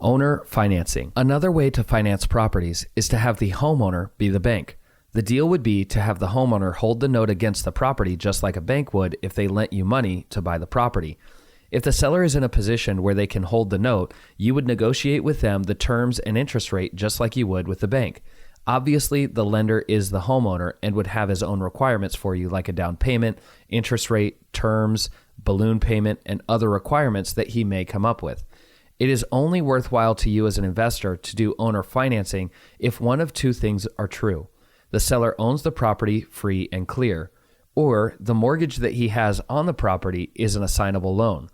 Owner financing. Another way to finance properties is to have the homeowner be the bank. The deal would be to have the homeowner hold the note against the property just like a bank would if they lent you money to buy the property. If the seller is in a position where they can hold the note, you would negotiate with them the terms and interest rate just like you would with the bank. Obviously, the lender is the homeowner and would have his own requirements for you, like a down payment, interest rate, terms, balloon payment, and other requirements that he may come up with. It is only worthwhile to you as an investor to do owner financing if one of two things are true. The seller owns the property free and clear, or the mortgage that he has on the property is an assignable loan.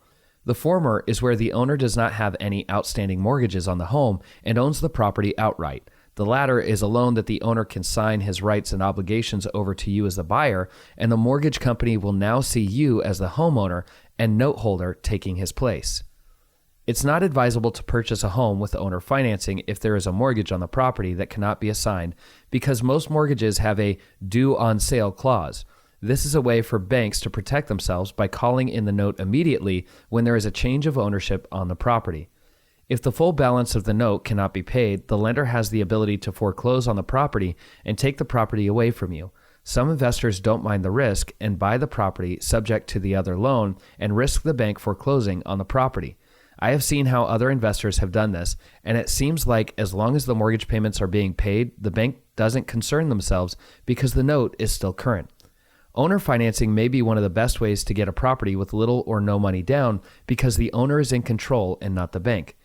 The former is where the owner does not have any outstanding mortgages on the home and owns the property outright. The latter is a loan that the owner can sign his rights and obligations over to you as the buyer, and the mortgage company will now see you as the homeowner and note holder taking his place. It's not advisable to purchase a home with owner financing if there is a mortgage on the property that cannot be assigned, because most mortgages have a due on sale clause. This is a way for banks to protect themselves by calling in the note immediately when there is a change of ownership on the property. If the full balance of the note cannot be paid, the lender has the ability to foreclose on the property and take the property away from you. Some investors don't mind the risk and buy the property subject to the other loan and risk the bank foreclosing on the property. I have seen how other investors have done this, and it seems like as long as the mortgage payments are being paid, the bank doesn't concern themselves because the note is still current. Owner financing may be one of the best ways to get a property with little or no money down because the owner is in control and not the bank.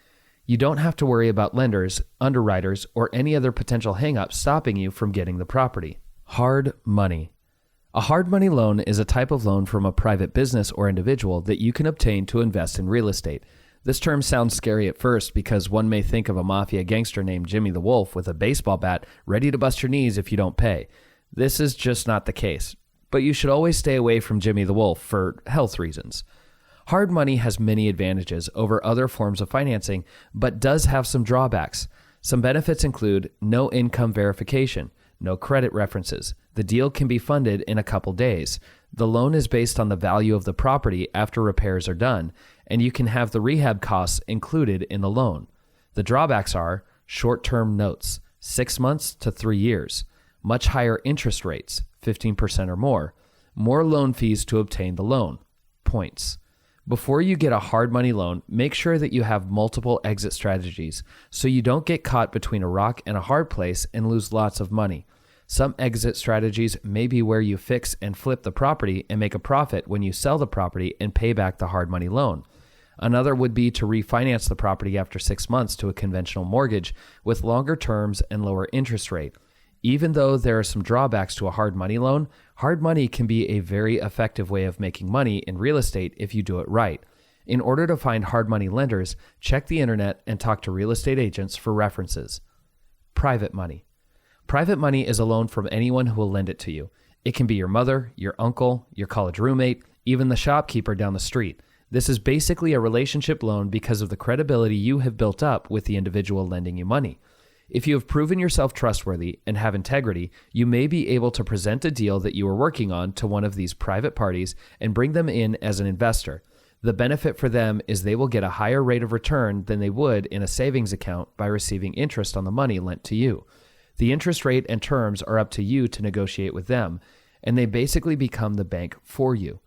You don't have to worry about lenders, underwriters, or any other potential hang-up stopping you from getting the property. Hard money. A hard money loan is a type of loan from a private business or individual that you can obtain to invest in real estate. This term sounds scary at first because one may think of a mafia gangster named Jimmy the Wolf with a baseball bat ready to bust your knees if you don't pay. This is just not the case, but you should always stay away from Jimmy the Wolf for health reasons. Hard money has many advantages over other forms of financing, but does have some drawbacks. Some benefits include no income verification, no credit references. The deal can be funded in a couple days. The loan is based on the value of the property after repairs are done, and you can have the rehab costs included in the loan. The drawbacks are short-term notes, 6 months to 3 years, much higher interest rates, 15% or more loan fees to obtain the loan, points. Before you get a hard money loan, make sure that you have multiple exit strategies so you don't get caught between a rock and a hard place and lose lots of money. Some exit strategies may be where you fix and flip the property and make a profit when you sell the property and pay back the hard money loan. Another would be to refinance the property after 6 months to a conventional mortgage with longer terms and lower interest rate. Even though there are some drawbacks to a hard money loan, hard money can be a very effective way of making money in real estate if you do it right. In order to find hard money lenders, check the internet and talk to real estate agents for references. Private money. Private money is a loan from anyone who will lend it to you. It can be your mother, your uncle, your college roommate, even the shopkeeper down the street. This is basically a relationship loan because of the credibility you have built up with the individual lending you money. If you have proven yourself trustworthy and have integrity, you may be able to present a deal that you are working on to one of these private parties and bring them in as an investor. The benefit for them is they will get a higher rate of return than they would in a savings account by receiving interest on the money lent to you. The interest rate and terms are up to you to negotiate with them, and they basically become the bank for you.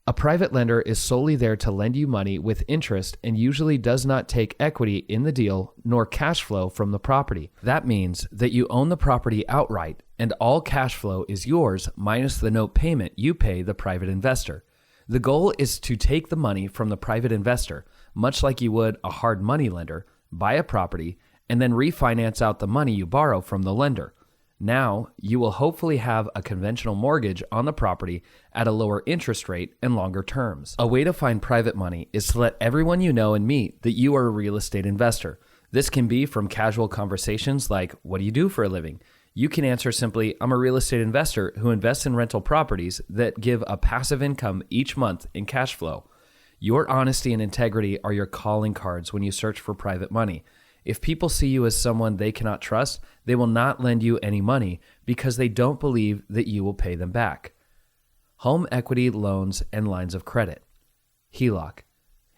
A private lender is solely there to lend you money with interest and usually does not take equity in the deal nor cash flow from the property. That means that you own the property outright and all cash flow is yours minus the note payment you pay the private investor. The goal is to take the money from the private investor, much like you would a hard money lender, buy a property, and then refinance out the money you borrow from the lender. Now, you will hopefully have a conventional mortgage on the property at a lower interest rate and longer terms. A way to find private money is to let everyone you know and meet that you are a real estate investor. This can be from casual conversations like, what do you do for a living? You can answer simply, I'm a real estate investor who invests in rental properties that give a passive income each month in cash flow. Your honesty and integrity are your calling cards when you search for private money. If people see you as someone they cannot trust, they will not lend you any money because they don't believe that you will pay them back. Home equity loans and lines of credit. HELOC.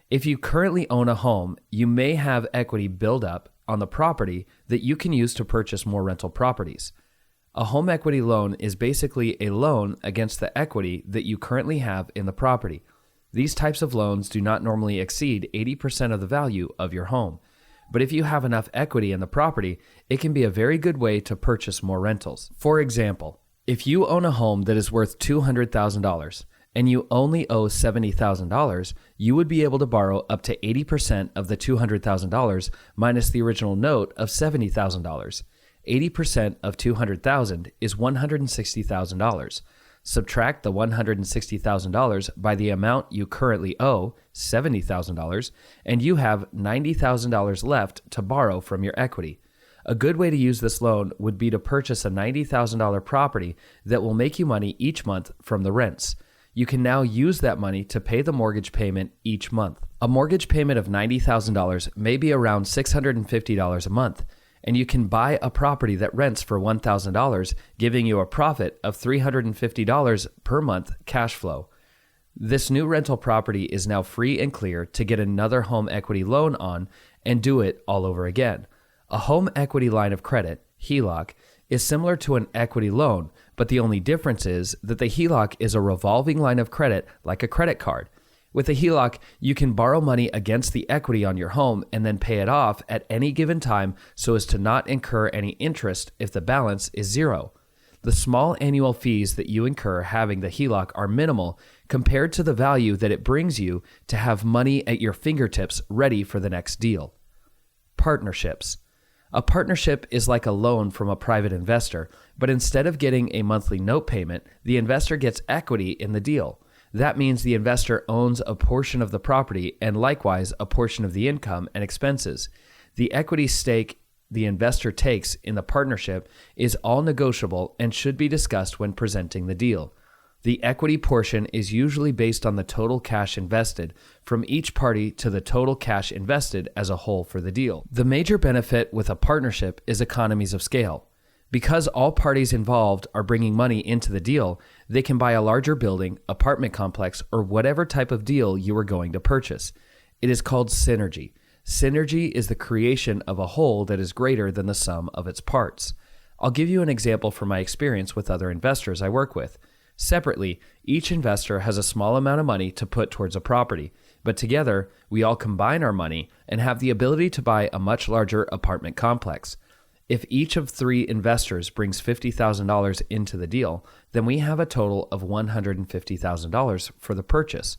If you currently own a home, you may have equity build up on the property that you can use to purchase more rental properties. A home equity loan is basically a loan against the equity that you currently have in the property. These types of loans do not normally exceed 80% of the value of your home. But if you have enough equity in the property, it can be a very good way to purchase more rentals. For example, if you own a home that is worth $200,000 and you only owe $70,000, you would be able to borrow up to 80% of the $200,000 minus the original note of $70,000. 80% of $200,000 is $160,000. Subtract the $160,000 by the amount you currently owe, $70,000, and you have $90,000 left to borrow from your equity. A good way to use this loan would be to purchase a $90,000 property that will make you money each month from the rents. You can now use that money to pay the mortgage payment each month. A mortgage payment of $90,000 may be around $650 a month, and you can buy a property that rents for $1,000, giving you a profit of $350 per month cash flow. This new rental property is now free and clear to get another home equity loan on and do it all over again. A home equity line of credit, HELOC, is similar to an equity loan, but the only difference is that the HELOC is a revolving line of credit like a credit card. With a HELOC, you can borrow money against the equity on your home and then pay it off at any given time so as to not incur any interest if the balance is zero. The small annual fees that you incur having the HELOC are minimal compared to the value that it brings you to have money at your fingertips ready for the next deal. Partnerships. A partnership is like a loan from a private investor, but instead of getting a monthly note payment, the investor gets equity in the deal. That means the investor owns a portion of the property and likewise a portion of the income and expenses. The equity stake the investor takes in the partnership is all negotiable and should be discussed when presenting the deal. The equity portion is usually based on the total cash invested from each party to the total cash invested as a whole for the deal. The major benefit with a partnership is economies of scale. Because all parties involved are bringing money into the deal, they can buy a larger building, apartment complex, or whatever type of deal you are going to purchase. It is called synergy. Synergy is the creation of a whole that is greater than the sum of its parts. I'll give you an example from my experience with other investors I work with. Separately, each investor has a small amount of money to put towards a property, but together, we all combine our money and have the ability to buy a much larger apartment complex. If each of three investors brings $50,000 into the deal, then we have a total of $150,000 for the purchase.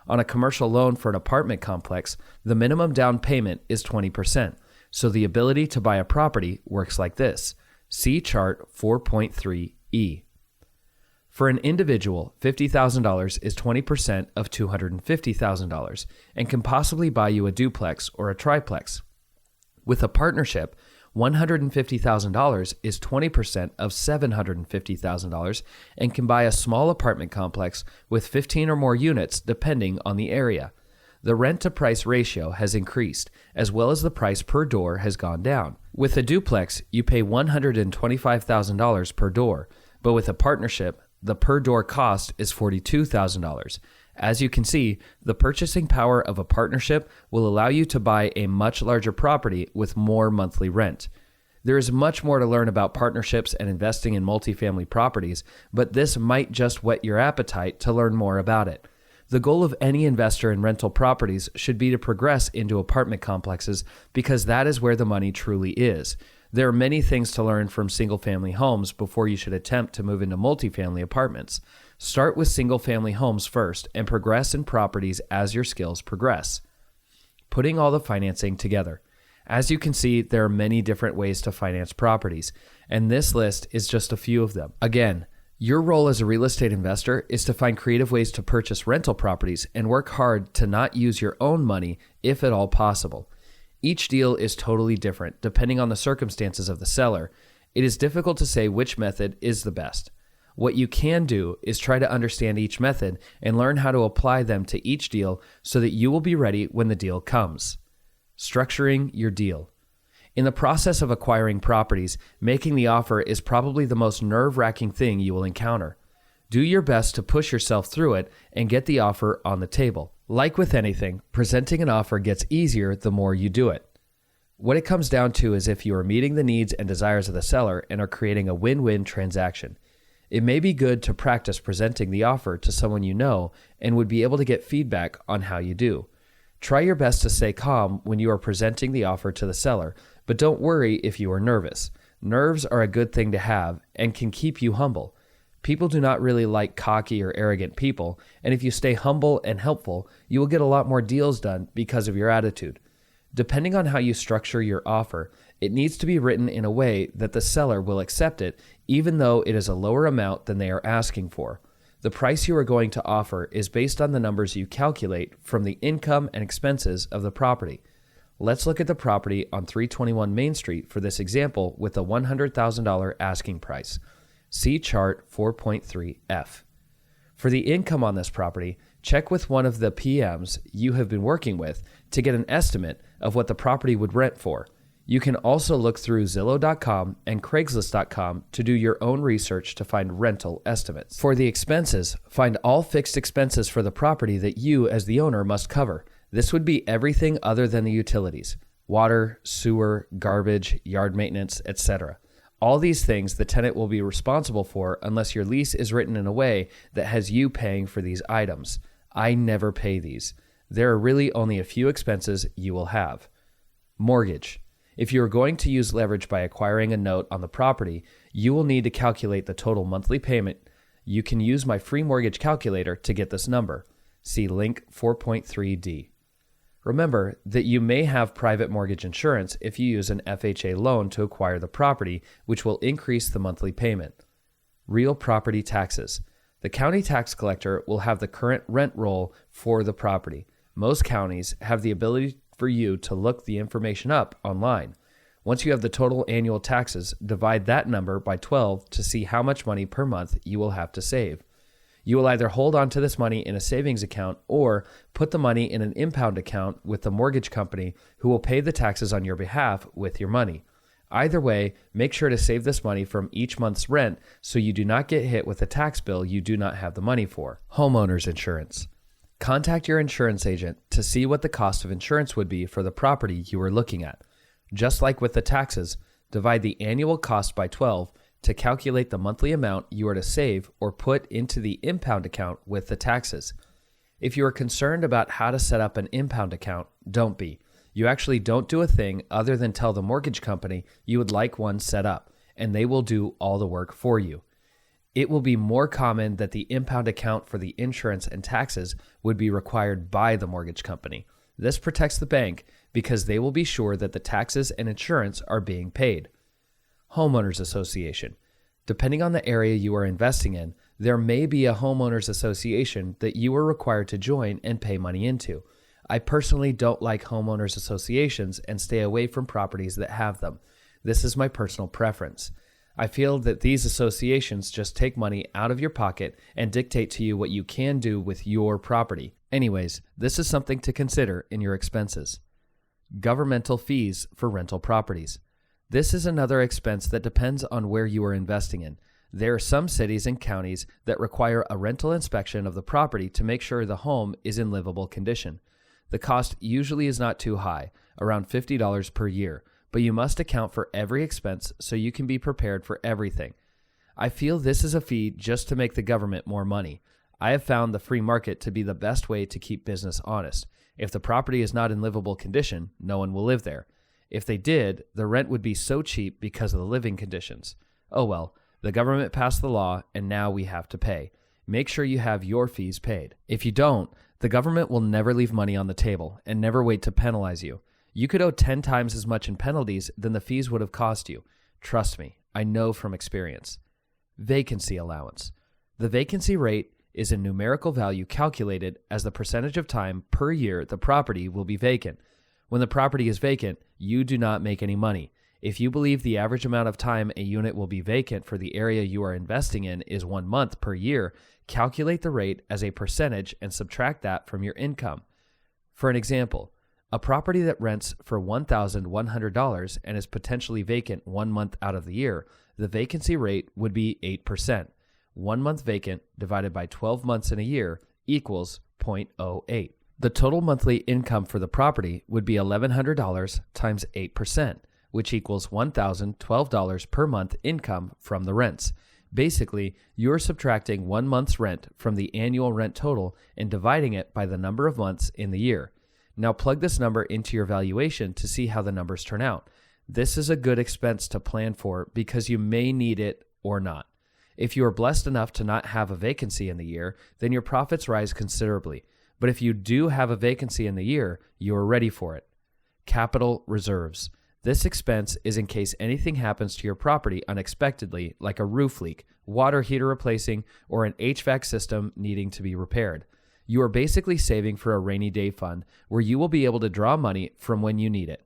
On a commercial loan for an apartment complex, the minimum down payment is 20%, so the ability to buy a property works like this. See chart 4.3e. For an individual, $50,000 is 20% of $250,000 and can possibly buy you a duplex or a triplex. With a partnership, $150,000 is 20% of $750,000 and can buy a small apartment complex with 15 or more units depending on the area. The rent-to-price ratio has increased, as well as the price per door has gone down. With a duplex, you pay $125,000 per door, but with a partnership, the per-door cost is $42,000. As you can see, the purchasing power of a partnership will allow you to buy a much larger property with more monthly rent. There is much more to learn about partnerships and investing in multifamily properties, but this might just whet your appetite to learn more about it. The goal of any investor in rental properties should be to progress into apartment complexes because that is where the money truly is. There are many things to learn from single-family homes before you should attempt to move into multifamily apartments. Start with single-family homes first and progress in properties as your skills progress. Putting all the financing together. As you can see, there are many different ways to finance properties, and this list is just a few of them. Again, your role as a real estate investor is to find creative ways to purchase rental properties and work hard to not use your own money if at all possible. Each deal is totally different depending on the circumstances of the seller. It is difficult to say which method is the best. What you can do is try to understand each method and learn how to apply them to each deal so that you will be ready when the deal comes. Structuring your deal. In the process of acquiring properties, making the offer is probably the most nerve-wracking thing you will encounter. Do your best to push yourself through it and get the offer on the table. Like with anything, presenting an offer gets easier the more you do it. What it comes down to is if you are meeting the needs and desires of the seller and are creating a win-win transaction. It may be good to practice presenting the offer to someone you know and would be able to get feedback on how you do. Try your best to stay calm when you are presenting the offer to the seller, but don't worry if you are nervous. Nerves are a good thing to have and can keep you humble. People do not really like cocky or arrogant people, and if you stay humble and helpful, you will get a lot more deals done because of your attitude. Depending on how you structure your offer, it needs to be written in a way that the seller will accept it, even though it is a lower amount than they are asking for. The price you are going to offer is based on the numbers you calculate from the income and expenses of the property. Let's look at the property on 321 Main Street for this example with a $100,000 asking price. See chart 4.3F. For the income on this property, check with one of the PMs you have been working with to get an estimate of what the property would rent for. You can also look through Zillow.com and Craigslist.com to do your own research to find rental estimates. For the expenses, find all fixed expenses for the property that you as the owner must cover. This would be everything other than the utilities: water, sewer, garbage, yard maintenance, etc. All these things the tenant will be responsible for unless your lease is written in a way that has you paying for these items. I never pay these. There are really only a few expenses you will have. Mortgage. If you are going to use leverage by acquiring a note on the property, you will need to calculate the total monthly payment. You can use my free mortgage calculator to get this number. See link 4.3D. Remember that you may have private mortgage insurance if you use an FHA loan to acquire the property, which will increase the monthly payment. Real property taxes. The county tax collector will have the current rent roll for the property. Most counties have the ability for you to look the information up online. Once you have the total annual taxes, divide that number by 12 to see how much money per month you will have to save. You will either hold on to this money in a savings account or put the money in an impound account with the mortgage company who will pay the taxes on your behalf with your money. Either way, make sure to save this money from each month's rent so you do not get hit with a tax bill you do not have the money for. Homeowners insurance. Contact your insurance agent to see what the cost of insurance would be for the property you are looking at. Just like with the taxes, divide the annual cost by 12 to calculate the monthly amount you are to save or put into the impound account with the taxes. If you are concerned about how to set up an impound account, don't be. You actually don't do a thing other than tell the mortgage company you would like one set up, and they will do all the work for you. It will be more common that the impound account for the insurance and taxes would be required by the mortgage company. This protects the bank because they will be sure that the taxes and insurance are being paid. Homeowners Association. Depending on the area you are investing in, there may be a homeowners association that you are required to join and pay money into. I personally don't like homeowners associations and stay away from properties that have them. This is my personal preference. I feel that these associations just take money out of your pocket and dictate to you what you can do with your property. Anyways, this is something to consider in your expenses. Governmental fees for rental properties. This is another expense that depends on where you are investing in. There are some cities and counties that require a rental inspection of the property to make sure the home is in livable condition. The cost usually is not too high, around $50 per year, but you must account for every expense so you can be prepared for everything. I feel this is a fee just to make the government more money. I have found the free market to be the best way to keep business honest. If the property is not in livable condition, no one will live there. If they did, the rent would be so cheap because of the living conditions. Oh well, the government passed the law and now we have to pay. Make sure you have your fees paid. If you don't, the government will never leave money on the table and never wait to penalize you. You could owe 10 times as much in penalties than the fees would have cost you. Trust me, I know from experience. Vacancy allowance. The vacancy rate is a numerical value calculated as the percentage of time per year the property will be vacant. When the property is vacant, you do not make any money. If you believe the average amount of time a unit will be vacant for the area you are investing in is 1 month per year, calculate the rate as a percentage and subtract that from your income. For an example, a property that rents for $1,100 and is potentially vacant 1 month out of the year, the vacancy rate would be 8%. 1 month vacant divided by 12 months in a year equals 0.08. The total monthly income for the property would be $1,100 times 8%, which equals $1,012 per month income from the rents. Basically, you're subtracting 1 month's rent from the annual rent total and dividing it by the number of months in the year. Now plug this number into your valuation to see how the numbers turn out. This is a good expense to plan for because you may need it or not. If you are blessed enough to not have a vacancy in the year, then your profits rise considerably. But if you do have a vacancy in the year, you are ready for it. Capital reserves. This expense is in case anything happens to your property unexpectedly, like a roof leak, water heater replacing, or an HVAC system needing to be repaired. You are basically saving for a rainy day fund where you will be able to draw money from when you need it.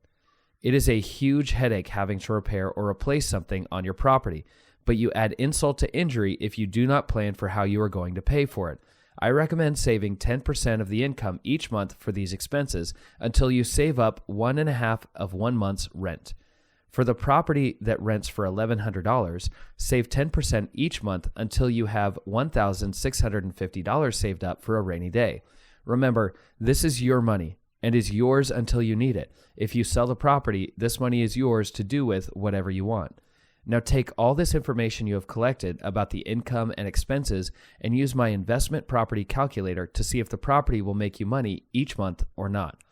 It is a huge headache having to repair or replace something on your property, but you add insult to injury if you do not plan for how you are going to pay for it. I recommend saving 10% of the income each month for these expenses until you save up 1.5 of 1 month's rent. For the property that rents for $1,100, save 10% each month until you have $1,650 saved up for a rainy day. Remember, this is your money and is yours until you need it. If you sell the property, this money is yours to do with whatever you want. Now take all this information you have collected about the income and expenses and use my investment property calculator to see if the property will make you money each month or not.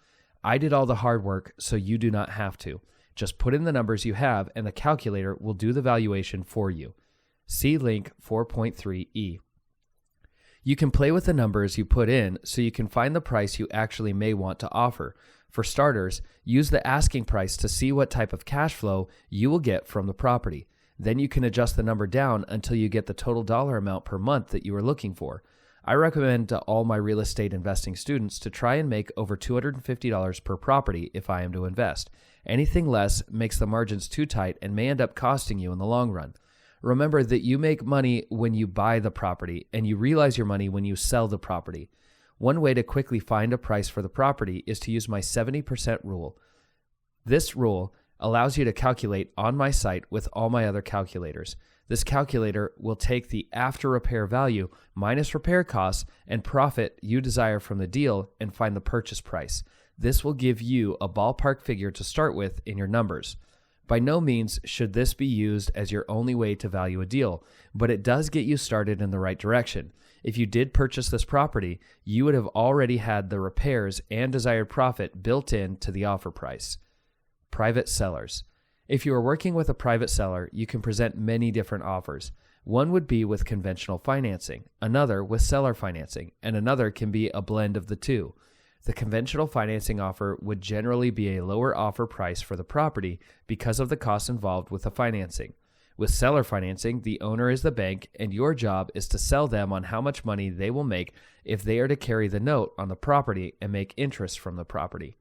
I did all the hard work, so you do not have to. Just put in the numbers you have and the calculator will do the valuation for you. See link 4.3e. You can play with the numbers you put in so you can find the price you actually may want to offer. For starters, use the asking price to see what type of cash flow you will get from the property. Then you can adjust the number down until you get the total dollar amount per month that you are looking for. I recommend to all my real estate investing students to try and make over $250 per property if I am to invest. Anything less makes the margins too tight and may end up costing you in the long run. Remember that you make money when you buy the property and you realize your money when you sell the property. One way to quickly find a price for the property is to use my 70% rule. This rule allows you to calculate on my site with all my other calculators. This calculator will take the after repair value minus repair costs and profit you desire from the deal and find the purchase price. This will give you a ballpark figure to start with in your numbers. By no means should this be used as your only way to value a deal, but it does get you started in the right direction. If you did purchase this property, you would have already had the repairs and desired profit built in to the offer price. Private sellers. If you are working with a private seller, you can present many different offers. One would be with conventional financing, another with seller financing, and another can be a blend of the two. The conventional financing offer would generally be a lower offer price for the property because of the costs involved with the financing. With seller financing, the owner is the bank, and your job is to sell them on how much money they will make if they are to carry the note on the property and make interest from the property.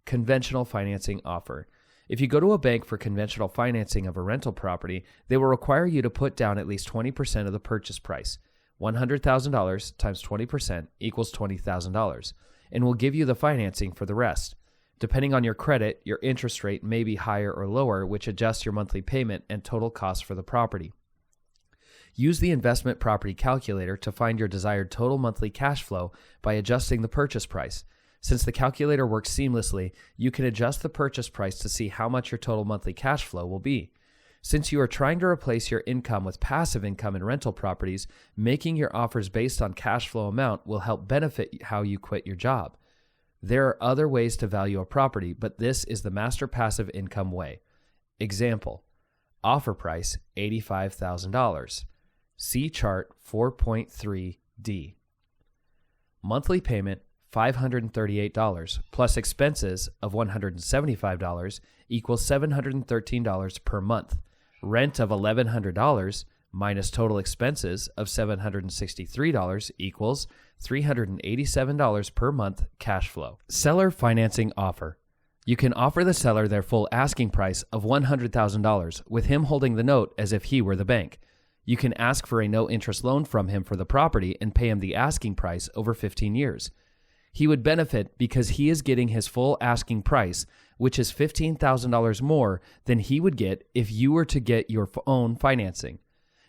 Conventional financing offer. If you go to a bank for conventional financing of a rental property, they will require you to put down at least 20% of the purchase price. $100,000 times 20% equals $20,000, and will give you the financing for the rest. Depending on your credit, your interest rate may be higher or lower, which adjusts your monthly payment and total cost for the property. Use the investment property calculator to find your desired total monthly cash flow by adjusting the purchase price. Since the calculator works seamlessly, you can adjust the purchase price to see how much your total monthly cash flow will be. Since you are trying to replace your income with passive income in rental properties, making your offers based on cash flow amount will help benefit how you quit your job. There are other ways to value a property, but this is the master passive income way. Example, offer price $85,000. See chart 4.3D. Monthly payment $538 plus expenses of $175 equals $713 per month. Rent of $1,100 minus total expenses of $763 equals $387 per month cash flow. Seller financing offer. You can offer the seller their full asking price of $100,000 with him holding the note as if he were the bank. You can ask for a no-interest loan from him for the property and pay him the asking price over 15 years. He would benefit because he is getting his full asking price, which is $15,000 more than he would get if you were to get your own financing.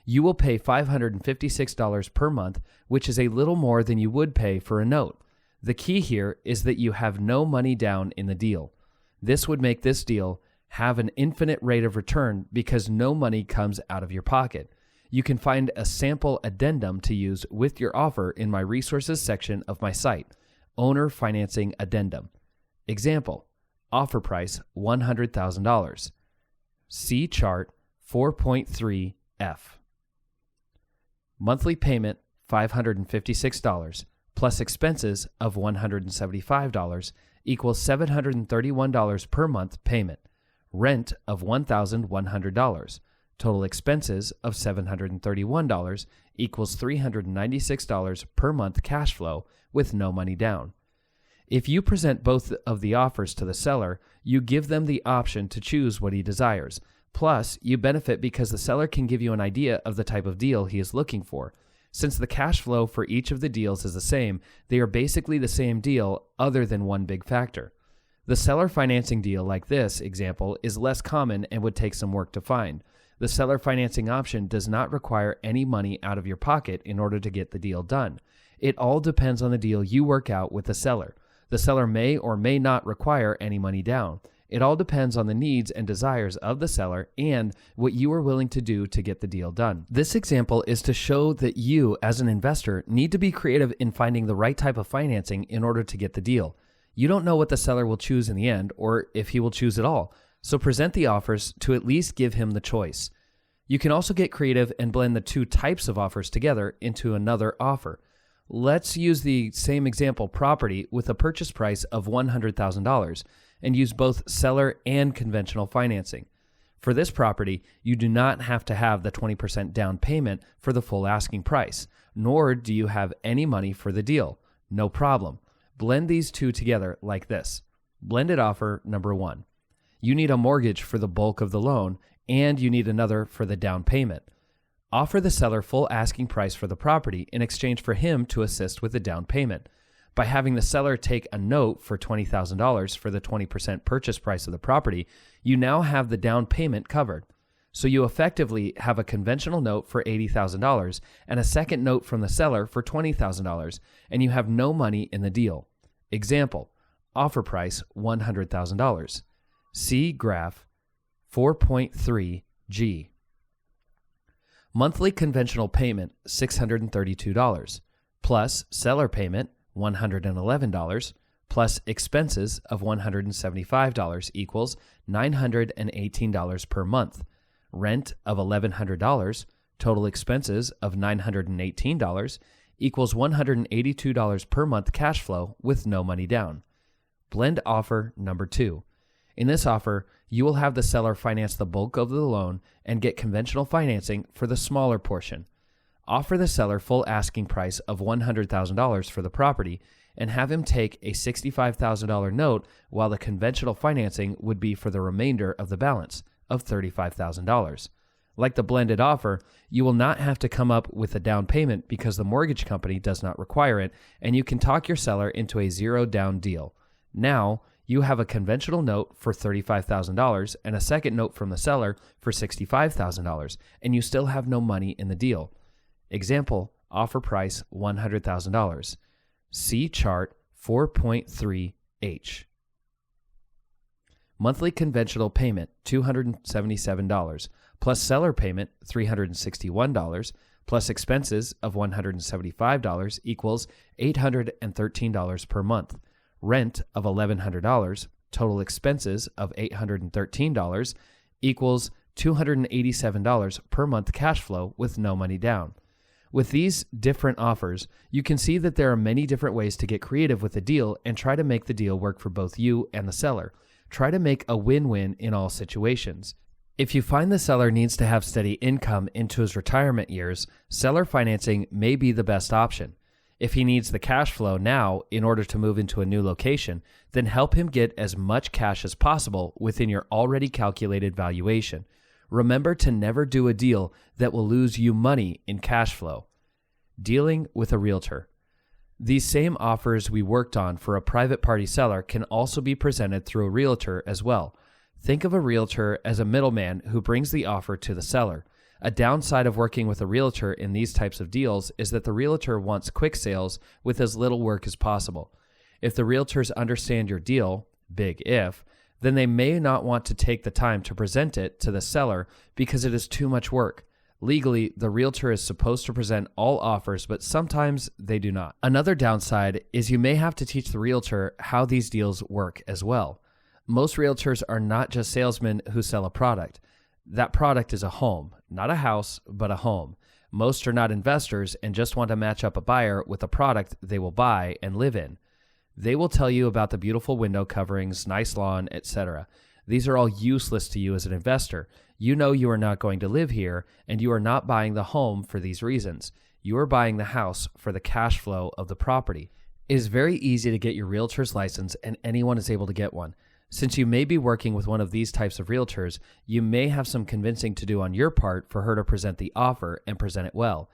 You will pay $556 per month, which is a little more than you would pay for a note. The key here is that you have no money down in the deal. This would make this deal have an infinite rate of return because no money comes out of your pocket. You can find a sample addendum to use with your offer in my resources section of my site, Owner Financing Addendum. Example, offer price $100,000. See chart 4.3F. Monthly payment $556 plus expenses of $175 equals $731 per month payment. Rent of $1,100. Total expenses of $731 equals $396 per month cash flow with no money down. If you present both of the offers to the seller, you give them the option to choose what he desires. Plus, you benefit because the seller can give you an idea of the type of deal he is looking for. Since the cash flow for each of the deals is the same, they are basically the same deal other than one big factor. The seller financing deal like this example is less common and would take some work to find. The seller financing option does not require any money out of your pocket in order to get the deal done. It all depends on the deal you work out with the seller. The seller may or may not require any money down. It all depends on the needs and desires of the seller and what you are willing to do to get the deal done. This example is to show that you, as an investor, need to be creative in finding the right type of financing in order to get the deal. You don't know what the seller will choose in the end or if he will choose at all. So present the offers to at least give him the choice. You can also get creative and blend the two types of offers together into another offer. Let's use the same example property with a purchase price of $100,000 and use both seller and conventional financing. For this property, you do not have to have the 20% down payment for the full asking price, nor do you have any money for the deal. No problem. Blend these two together like this. Blended offer number 1. You need a mortgage for the bulk of the loan, and you need another for the down payment. Offer the seller full asking price for the property in exchange for him to assist with the down payment. By having the seller take a note for $20,000 for the 20% purchase price of the property, you now have the down payment covered. So you effectively have a conventional note for $80,000 and a second note from the seller for $20,000, and you have no money in the deal. Example, offer price $100,000. See graph 4.3G. Monthly conventional payment $632 plus seller payment $111 plus expenses of $175 equals $918 per month. Rent of $1,100, total expenses of $918 equals $182 per month cash flow with no money down. Blend offer number 2. In this offer, you will have the seller finance the bulk of the loan and get conventional financing for the smaller portion. Offer the seller full asking price of $100,000 for the property and have him take a $65,000 note while the conventional financing would be for the remainder of the balance of $35,000. Like the blended offer, you will not have to come up with a down payment because the mortgage company does not require it, and you can talk your seller into a zero down deal. Now, you have a conventional note for $35,000 and a second note from the seller for $65,000, and you still have no money in the deal. Example, offer price $100,000. See chart 4.3H. Monthly conventional payment $277 plus seller payment $361 plus expenses of $175 equals $813 per month. Rent of $1,100, total expenses of $813 equals $287 per month cash flow with no money down. With these different offers, you can see that there are many different ways to get creative with a deal and try to make the deal work for both you and the seller. Try to make a win-win in all situations. If you find the seller needs to have steady income into his retirement years, seller financing may be the best option. If he needs the cash flow now in order to move into a new location, then help him get as much cash as possible within your already calculated valuation. Remember to never do a deal that will lose you money in cash flow. Dealing with a realtor. These same offers we worked on for a private party seller can also be presented through a realtor as well. Think of a realtor as a middleman who brings the offer to the seller. A downside of working with a realtor in these types of deals is that the realtor wants quick sales with as little work as possible. If the realtors understand your deal, big if, then they may not want to take the time to present it to the seller because it is too much work. Legally, the realtor is supposed to present all offers, but sometimes they do not. Another downside is you may have to teach the realtor how these deals work as well. Most realtors are not just salesmen who sell a product. That product is a home, not a house, but a home. Most are not investors and just want to match up a buyer with a product they will buy and live in. They will tell you about the beautiful window coverings, nice lawn, etc. These are all useless to you as an investor. You know you are not going to live here, and you are not buying the home for these reasons. You are buying the house for the cash flow of the property. It is very easy to get your realtor's license, and anyone is able to get one. Since you may be working with one of these types of realtors, you may have some convincing to do on your part for her to present the offer and present it well.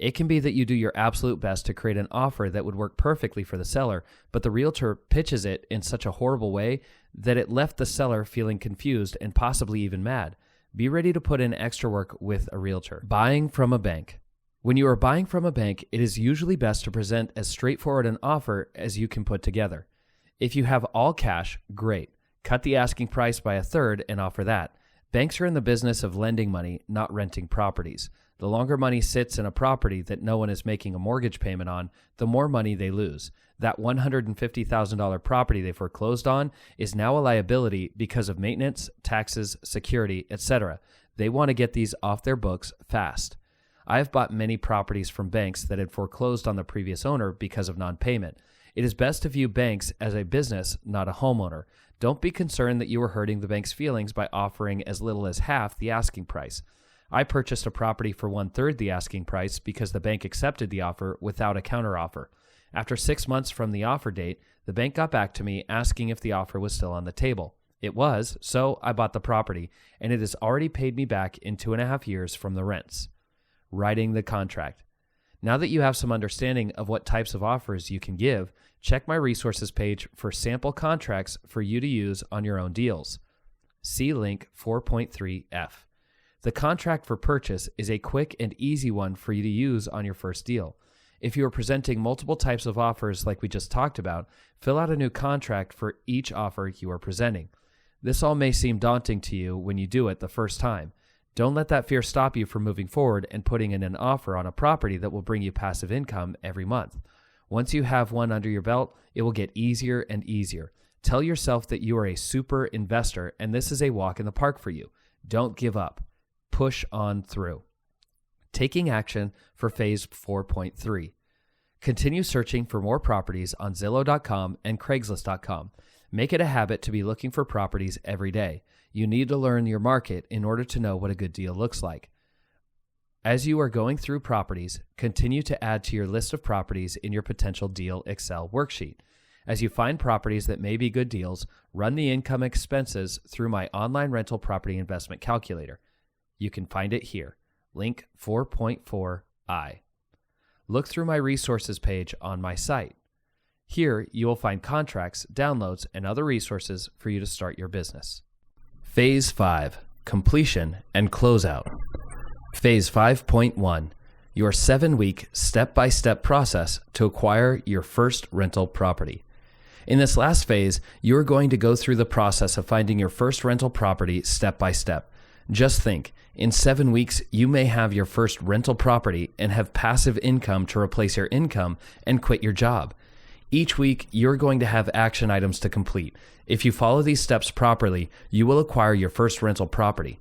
It can be that you do your absolute best to create an offer that would work perfectly for the seller, but the realtor pitches it in such a horrible way that it left the seller feeling confused and possibly even mad. Be ready to put in extra work with a realtor. Buying from a bank. When you are buying from a bank, it is usually best to present as straightforward an offer as you can put together. If you have all cash, great. Cut the asking price by a third and offer that. Banks are in the business of lending money, not renting properties. The longer money sits in a property that no one is making a mortgage payment on, the more money they lose. That $150,000 property they foreclosed on is now a liability because of maintenance, taxes, security, etc. They want to get these off their books fast. I have bought many properties from banks that had foreclosed on the previous owner because of non-payment. It is best to view banks as a business, not a homeowner. Don't be concerned that you are hurting the bank's feelings by offering as little as half the asking price. I purchased a property for 1/3 the asking price because the bank accepted the offer without a counteroffer. After 6 months from the offer date, the bank got back to me asking if the offer was still on the table. It was, so I bought the property, and it has already paid me back in 2.5 years from the rents. Writing the contract. Now that you have some understanding of what types of offers you can give, check my resources page for sample contracts for you to use on your own deals. See link 4.3F. The contract for purchase is a quick and easy one for you to use on your first deal. If you are presenting multiple types of offers like we just talked about, fill out a new contract for each offer you are presenting. This all may seem daunting to you when you do it the first time. Don't let that fear stop you from moving forward and putting in an offer on a property that will bring you passive income every month. Once you have one under your belt, it will get easier and easier. Tell yourself that you are a super investor and this is a walk in the park for you. Don't give up. Push on through. Taking action for phase 4.3. Continue searching for more properties on Zillow.com and Craigslist.com. Make it a habit to be looking for properties every day. You need to learn your market in order to know what a good deal looks like. As you are going through properties, continue to add to your list of properties in your potential deal Excel worksheet. As you find properties that may be good deals, run the income expenses through my online rental property investment calculator. You can find it here, link 4.4I. Look through my resources page on my site. Here, you will find contracts, downloads, and other resources for you to start your business. Phase 5, Completion and Closeout. Phase 5.1, your 7-week step-by-step process to acquire your first rental property. In this last phase, you are going to go through the process of finding your first rental property step by step. Just think, in 7 weeks, you may have your first rental property and have passive income to replace your income and quit your job. Each week, you're going to have action items to complete. If you follow these steps properly, you will acquire your first rental property.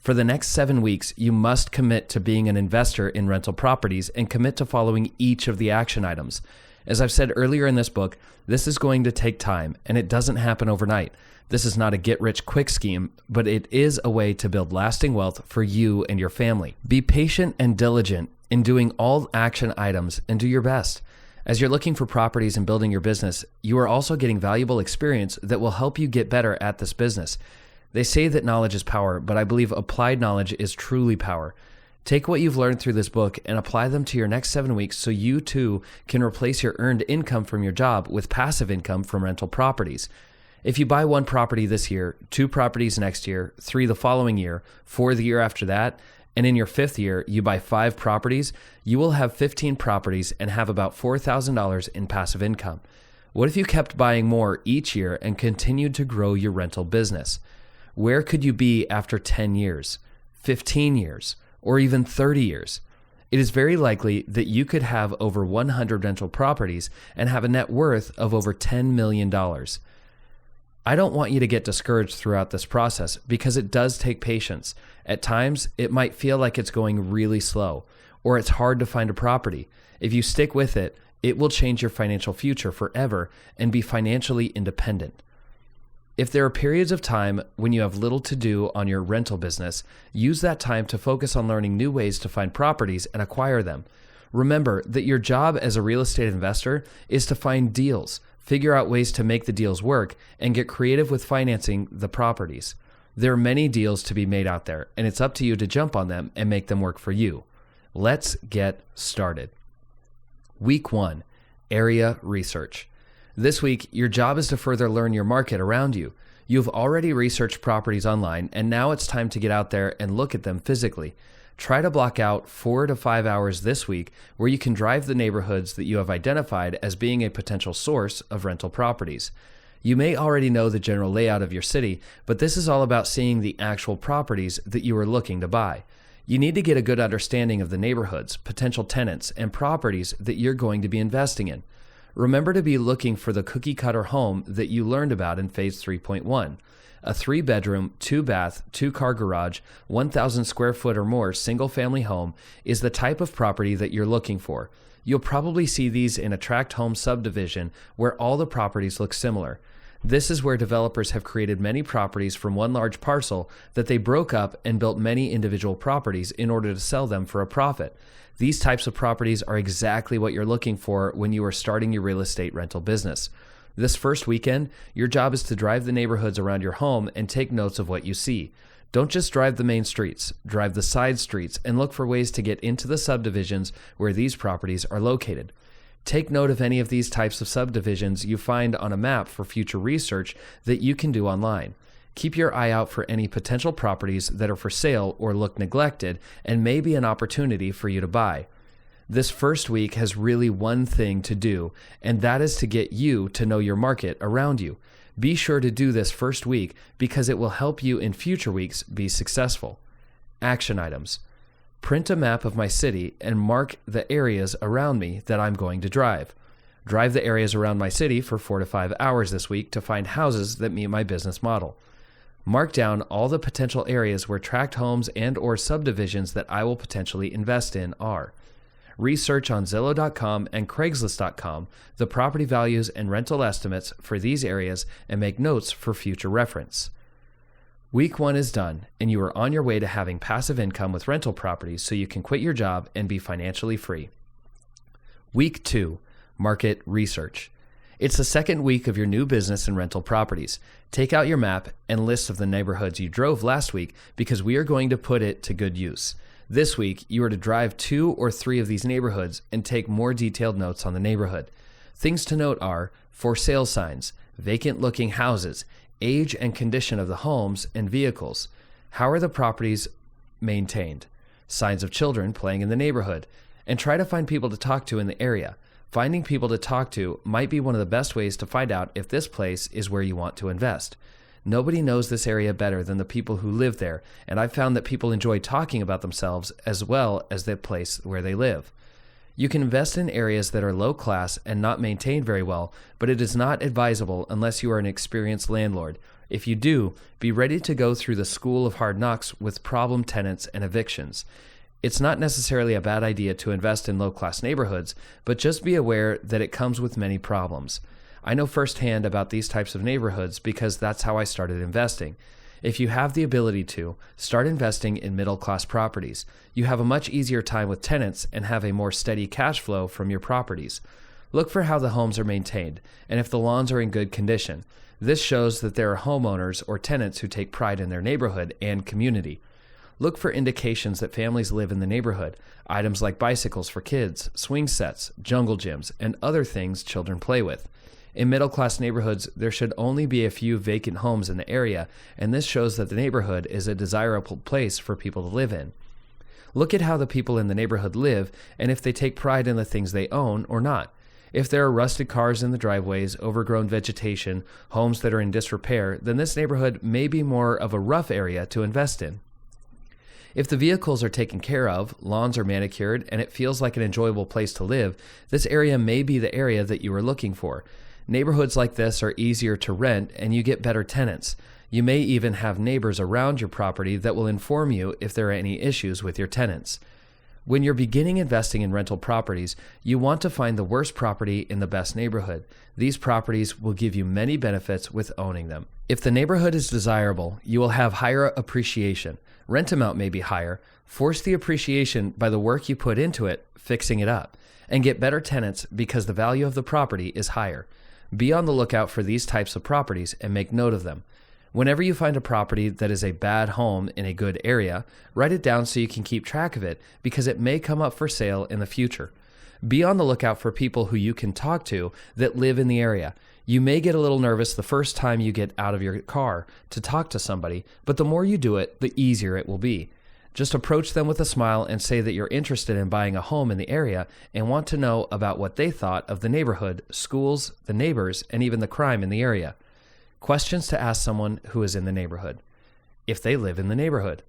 For the next 7 weeks, you must commit to being an investor in rental properties and commit to following each of the action items. As I've said earlier in this book, this is going to take time and it doesn't happen overnight. This is not a get-rich-quick scheme, but it is a way to build lasting wealth for you and your family. Be patient and diligent in doing all action items and do your best. As you're looking for properties and building your business, you are also getting valuable experience that will help you get better at this business. They say that knowledge is power, but I believe applied knowledge is truly power. Take what you've learned through this book and apply them to your next 7 weeks so you too can replace your earned income from your job with passive income from rental properties. If you buy 1 property this year, 2 properties next year, 3 the following year, 4 the year after that, and in your 5th year, you buy 5 properties, you will have 15 properties and have about $4,000 in passive income. What if you kept buying more each year and continued to grow your rental business? Where could you be after 10 years, 15 years, or even 30 years? It is very likely that you could have over 100 rental properties and have a net worth of over $10 million. I don't want you to get discouraged throughout this process because it does take patience. At times, it might feel like it's going really slow, or it's hard to find a property. If you stick with it, it will change your financial future forever and be financially independent. If there are periods of time when you have little to do on your rental business, use that time to focus on learning new ways to find properties and acquire them. Remember that your job as a real estate investor is to find deals, figure out ways to make the deals work, and get creative with financing the properties. There are many deals to be made out there, and it's up to you to jump on them and make them work for you. Let's get started. Week 1, area research. This week, your job is to further learn your market around you. You've already researched properties online, and now it's time to get out there and look at them physically. Try to block out 4 to 5 hours this week where you can drive the neighborhoods that you have identified as being a potential source of rental properties. You may already know the general layout of your city, but this is all about seeing the actual properties that you are looking to buy. You need to get a good understanding of the neighborhoods, potential tenants, and properties that you're going to be investing in. Remember to be looking for the cookie-cutter home that you learned about in Phase 3.1. A 3-bedroom, 2-bath, 2-car garage, 1,000 square foot or more single-family home is the type of property that you're looking for. You'll probably see these in a tract home subdivision where all the properties look similar. This is where developers have created many properties from one large parcel that they broke up and built many individual properties in order to sell them for a profit. These types of properties are exactly what you're looking for when you are starting your real estate rental business. This first weekend, your job is to drive the neighborhoods around your home and take notes of what you see. Don't just drive the main streets, drive the side streets and look for ways to get into the subdivisions where these properties are located. Take note of any of these types of subdivisions you find on a map for future research that you can do online. Keep your eye out for any potential properties that are for sale or look neglected and may be an opportunity for you to buy. This first week has really one thing to do, and that is to get you to know your market around you. Be sure to do this first week because it will help you in future weeks be successful. Action items. Print a map of my city and mark the areas around me that I'm going to drive. Drive the areas around my city for 4 to 5 hours this week to find houses that meet my business model. Mark down all the potential areas where tract homes and/or subdivisions that I will potentially invest in are. Research on Zillow.com and Craigslist.com the property values and rental estimates for these areas and make notes for future reference. Week 1 is done, and you are on your way to having passive income with rental properties so you can quit your job and be financially free. Week 2, market research. It's the second week of your new business and rental properties. Take out your map and list of the neighborhoods you drove last week because we are going to put it to good use. This week, you are to drive 2 or 3 of these neighborhoods and take more detailed notes on the neighborhood. Things to note are for sale signs, vacant-looking houses, age and condition of the homes and vehicles. How are the properties maintained? Signs of children playing in the neighborhood. And try to find people to talk to in the area. Finding people to talk to might be one of the best ways to find out if this place is where you want to invest. Nobody knows this area better than the people who live there, and I've found that people enjoy talking about themselves as well as the place where they live. You can invest in areas that are low class and not maintained very well, but it is not advisable unless you are an experienced landlord. If you do, be ready to go through the school of hard knocks with problem tenants and evictions. It's not necessarily a bad idea to invest in low-class neighborhoods, but just be aware that it comes with many problems. I know firsthand about these types of neighborhoods because that's how I started investing. If you have the ability to, start investing in middle-class properties. You have a much easier time with tenants and have a more steady cash flow from your properties. Look for how the homes are maintained and if the lawns are in good condition. This shows that there are homeowners or tenants who take pride in their neighborhood and community. Look for indications that families live in the neighborhood, items like bicycles for kids, swing sets, jungle gyms, and other things children play with. In middle-class neighborhoods, there should only be a few vacant homes in the area, and this shows that the neighborhood is a desirable place for people to live in. Look at how the people in the neighborhood live and if they take pride in the things they own or not. If there are rusted cars in the driveways, overgrown vegetation, homes that are in disrepair, then this neighborhood may be more of a rough area to invest in. If the vehicles are taken care of, lawns are manicured, and it feels like an enjoyable place to live, this area may be the area that you are looking for. Neighborhoods like this are easier to rent and you get better tenants. You may even have neighbors around your property that will inform you if there are any issues with your tenants. When you're beginning investing in rental properties, you want to find the worst property in the best neighborhood. These properties will give you many benefits with owning them. If the neighborhood is desirable, you will have higher appreciation. Rent amount may be higher. Force the appreciation by the work you put into it, fixing it up, and get better tenants because the value of the property is higher. Be on the lookout for these types of properties and make note of them. Whenever you find a property that is a bad home in a good area, write it down so you can keep track of it because it may come up for sale in the future. Be on the lookout for people who you can talk to that live in the area. You may get a little nervous the first time you get out of your car to talk to somebody, but the more you do it, the easier it will be. Just approach them with a smile and say that you're interested in buying a home in the area and want to know about what they thought of the neighborhood, schools, the neighbors, and even the crime in the area. Questions to ask someone who is in the neighborhood. If they live in the neighborhood.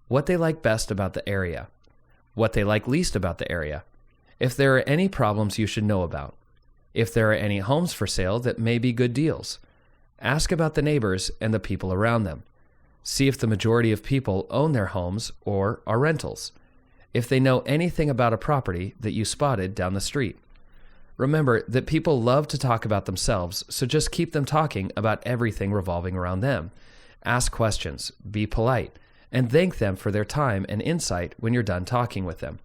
What they like best about the area. What they like least about the area. If there are any problems you should know about. If there are any homes for sale that may be good deals. Ask about the neighbors and the people around them. See if the majority of people own their homes or are rentals. If they know anything about a property that you spotted down the street. Remember that people love to talk about themselves, so just keep them talking about everything revolving around them. Ask questions, be polite, and thank them for their time and insight when you're done talking with them.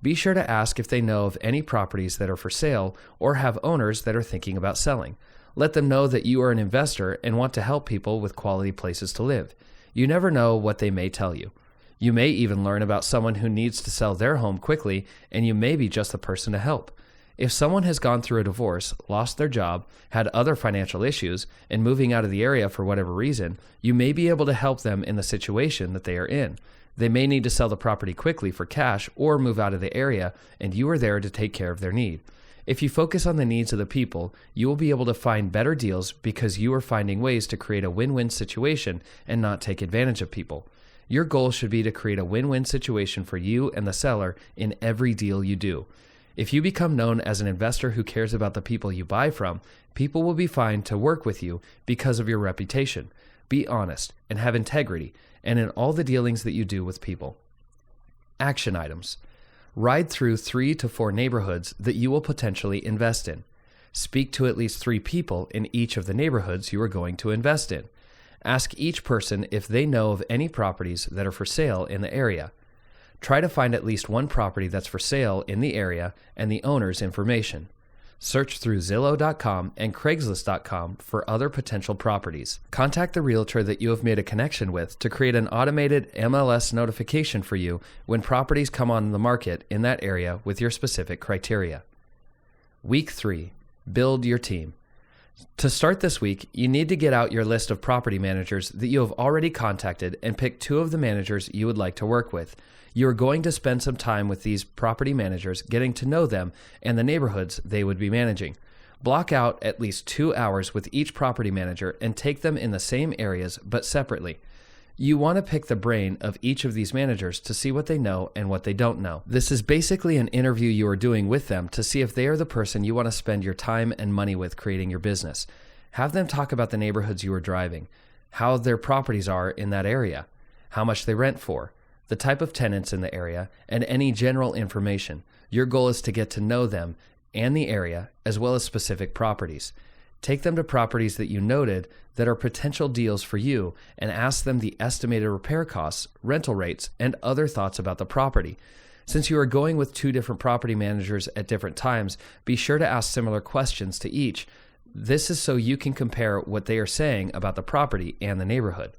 Be sure to ask if they know of any properties that are for sale or have owners that are thinking about selling. Let them know that you are an investor and want to help people with quality places to live. You never know what they may tell you. You may even learn about someone who needs to sell their home quickly, and you may be just the person to help. If someone has gone through a divorce, lost their job, had other financial issues, and moving out of the area for whatever reason, you may be able to help them in the situation that they are in. They may need to sell the property quickly for cash or move out of the area, and you are there to take care of their need. If you focus on the needs of the people, you will be able to find better deals because you are finding ways to create a win-win situation and not take advantage of people. Your goal should be to create a win-win situation for you and the seller in every deal you do. If you become known as an investor who cares about the people you buy from, people will be fine to work with you because of your reputation. Be honest and have integrity, and in all the dealings that you do with people. Action items. Ride through 3 to 4 neighborhoods that you will potentially invest in. Speak to at least 3 people in each of the neighborhoods you are going to invest in. Ask each person if they know of any properties that are for sale in the area. Try to find at least one property that's for sale in the area and the owner's information. Search through Zillow.com and Craigslist.com for other potential properties. Contact the realtor that you have made a connection with to create an automated MLS notification for you when properties come on the market in that area with your specific criteria. Week 3. Build your team. To start this week, you need to get out your list of property managers that you have already contacted and pick 2 of the managers you would like to work with. You are going to spend some time with these property managers, getting to know them and the neighborhoods they would be managing. Block out at least 2 hours with each property manager and take them in the same areas but separately. You want to pick the brain of each of these managers to see what they know and what they don't know. This is basically an interview you are doing with them to see if they are the person you want to spend your time and money with creating your business. Have them talk about the neighborhoods you are driving, how their properties are in that area, how much they rent for, the type of tenants in the area, and any general information. Your goal is to get to know them and the area, as well as specific properties. Take them to properties that you noted that are potential deals for you and ask them the estimated repair costs, rental rates, and other thoughts about the property. Since you are going with 2 different property managers at different times, be sure to ask similar questions to each. This is so you can compare what they are saying about the property and the neighborhood.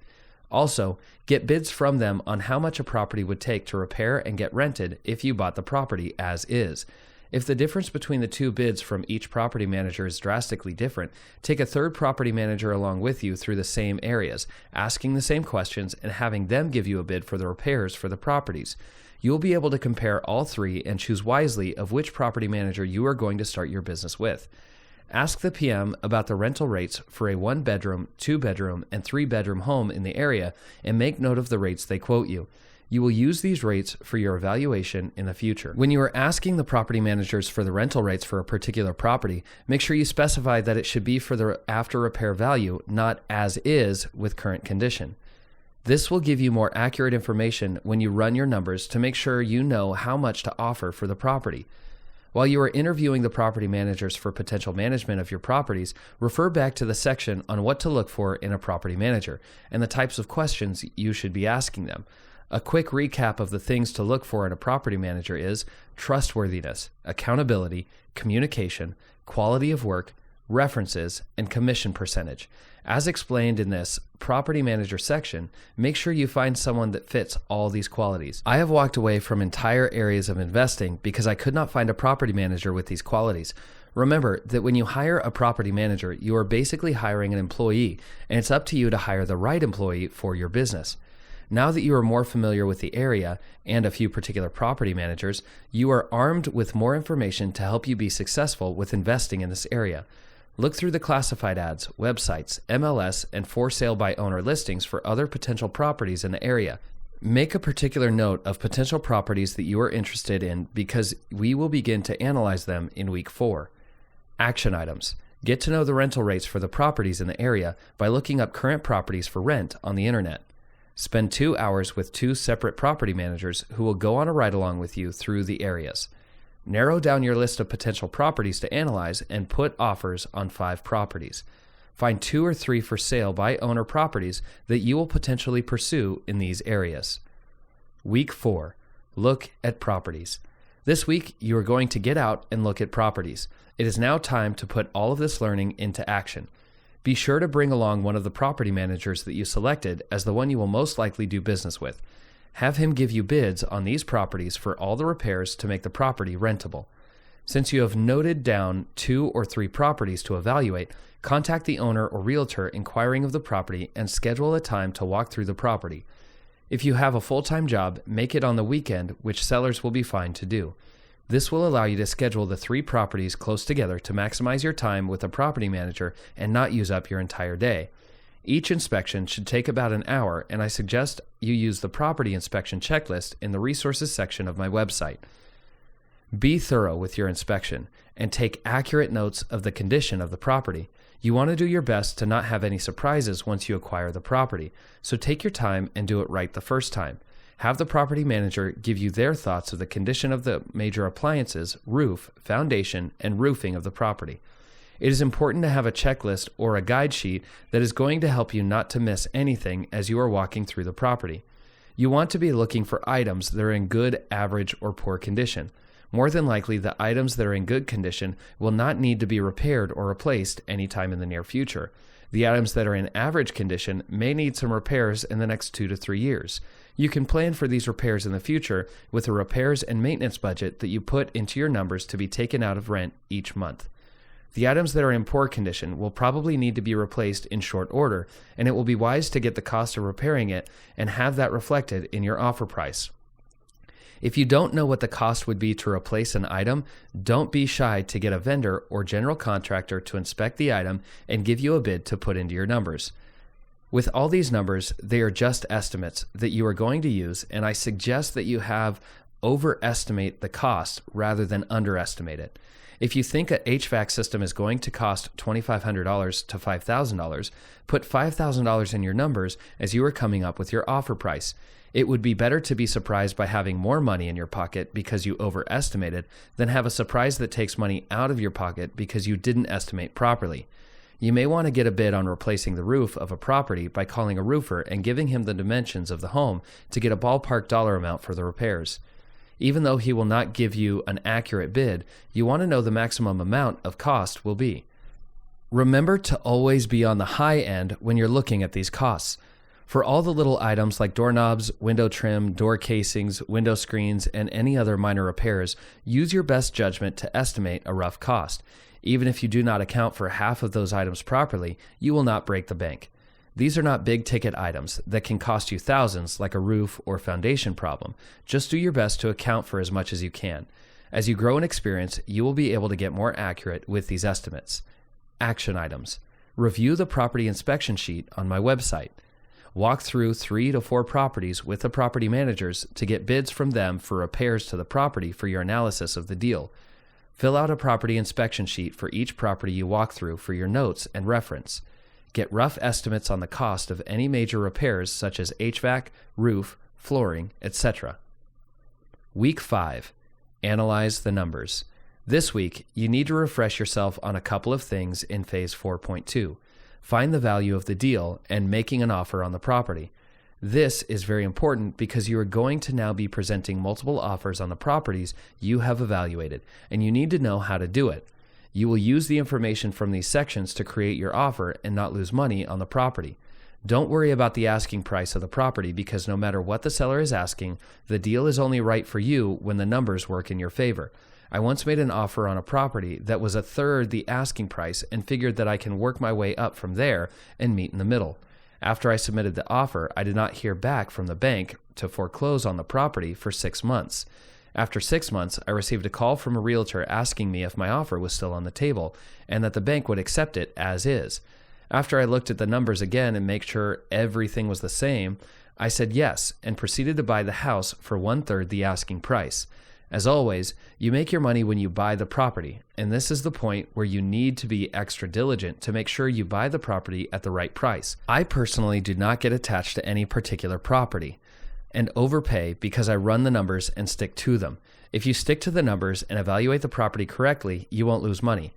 Also, get bids from them on how much a property would take to repair and get rented if you bought the property as is. If the difference between the 2 bids from each property manager is drastically different, take a third property manager along with you through the same areas, asking the same questions and having them give you a bid for the repairs for the properties. You will be able to compare all 3 and choose wisely of which property manager you are going to start your business with. Ask the PM about the rental rates for a 1-bedroom, 2-bedroom, and 3-bedroom home in the area and make note of the rates they quote you. You will use these rates for your evaluation in the future. When you are asking the property managers for the rental rates for a particular property, make sure you specify that it should be for the after repair value, not as is with current condition. This will give you more accurate information when you run your numbers to make sure you know how much to offer for the property. While you are interviewing the property managers for potential management of your properties, refer back to the section on what to look for in a property manager and the types of questions you should be asking them. A quick recap of the things to look for in a property manager is trustworthiness, accountability, communication, quality of work, references, and commission percentage. As explained in this property manager section, make sure you find someone that fits all these qualities. I have walked away from entire areas of investing because I could not find a property manager with these qualities. Remember that when you hire a property manager, you are basically hiring an employee, and it's up to you to hire the right employee for your business. Now that you are more familiar with the area and a few particular property managers, you are armed with more information to help you be successful with investing in this area. Look through the classified ads, websites, MLS, and for sale by owner listings for other potential properties in the area. Make a particular note of potential properties that you are interested in because we will begin to analyze them in week 4. Action items. Get to know the rental rates for the properties in the area by looking up current properties for rent on the internet. Spend 2 hours with 2 separate property managers who will go on a ride-along with you through the areas. Narrow down your list of potential properties to analyze and put offers on 5 properties. Find 2 or 3 for sale by owner properties that you will potentially pursue in these areas. Week 4. Look at properties. This week, you are going to get out and look at properties. It is now time to put all of this learning into action. Be sure to bring along one of the property managers that you selected as the one you will most likely do business with. Have him give you bids on these properties for all the repairs to make the property rentable. Since you have noted down 2 or 3 properties to evaluate, contact the owner or realtor inquiring of the property and schedule a time to walk through the property. If you have a full-time job, make it on the weekend, which sellers will be fine to do. This will allow you to schedule the 3 properties close together to maximize your time with a property manager and not use up your entire day. Each inspection should take about an hour, and I suggest you use the property inspection checklist in the resources section of my website. Be thorough with your inspection and take accurate notes of the condition of the property. You want to do your best to not have any surprises once you acquire the property, so take your time and do it right the first time. Have the property manager give you their thoughts of the condition of the major appliances, roof, foundation, and roofing of the property. It is important to have a checklist or a guide sheet that is going to help you not to miss anything as you are walking through the property. You want to be looking for items that are in good, average, or poor condition. More than likely, the items that are in good condition will not need to be repaired or replaced anytime in the near future. The items that are in average condition may need some repairs in the next 2 to 3 years. You can plan for these repairs in the future with a repairs and maintenance budget that you put into your numbers to be taken out of rent each month. The items that are in poor condition will probably need to be replaced in short order, and it will be wise to get the cost of repairing it and have that reflected in your offer price. If you don't know what the cost would be to replace an item, don't be shy to get a vendor or general contractor to inspect the item and give you a bid to put into your numbers. With all these numbers, they are just estimates that you are going to use, and I suggest that you overestimate the cost rather than underestimate it. If you think an HVAC system is going to cost $2,500 to $5,000, put $5,000 in your numbers as you are coming up with your offer price. It would be better to be surprised by having more money in your pocket because you overestimated than have a surprise that takes money out of your pocket because you didn't estimate properly. You may want to get a bid on replacing the roof of a property by calling a roofer and giving him the dimensions of the home to get a ballpark dollar amount for the repairs. Even though he will not give you an accurate bid, you want to know the maximum amount of cost will be. Remember to always be on the high end when you're looking at these costs. For all the little items like doorknobs, window trim, door casings, window screens, and any other minor repairs, use your best judgment to estimate a rough cost. Even if you do not account for half of those items properly, you will not break the bank. These are not big ticket items that can cost you thousands like a roof or foundation problem. Just do your best to account for as much as you can. As you grow in experience, you will be able to get more accurate with these estimates. Action items. Review the property inspection sheet on my website. Walk through 3 to 4 properties with the property managers to get bids from them for repairs to the property for your analysis of the deal. Fill out a property inspection sheet for each property you walk through for your notes and reference. Get rough estimates on the cost of any major repairs such as HVAC, roof, flooring, etc. Week 5. Analyze the numbers. This week, you need to refresh yourself on a couple of things in Phase 4.2. Find the value of the deal and making an offer on the property. This is very important because you are going to now be presenting multiple offers on the properties you have evaluated, and you need to know how to do it. You will use the information from these sections to create your offer and not lose money on the property. Don't worry about the asking price of the property because no matter what the seller is asking, the deal is only right for you when the numbers work in your favor. I once made an offer on a property that was a third the asking price and figured that I can work my way up from there and meet in the middle. After I submitted the offer, I did not hear back from the bank to foreclose on the property for 6 months. After 6 months, I received a call from a realtor asking me if my offer was still on the table and that the bank would accept it as is. After I looked at the numbers again and make sure everything was the same, I said yes and proceeded to buy the house for 1/3 the asking price. As always, you make your money when you buy the property, and this is the point where you need to be extra diligent to make sure you buy the property at the right price. I personally do not get attached to any particular property and overpay because I run the numbers and stick to them. If you stick to the numbers and evaluate the property correctly, you won't lose money.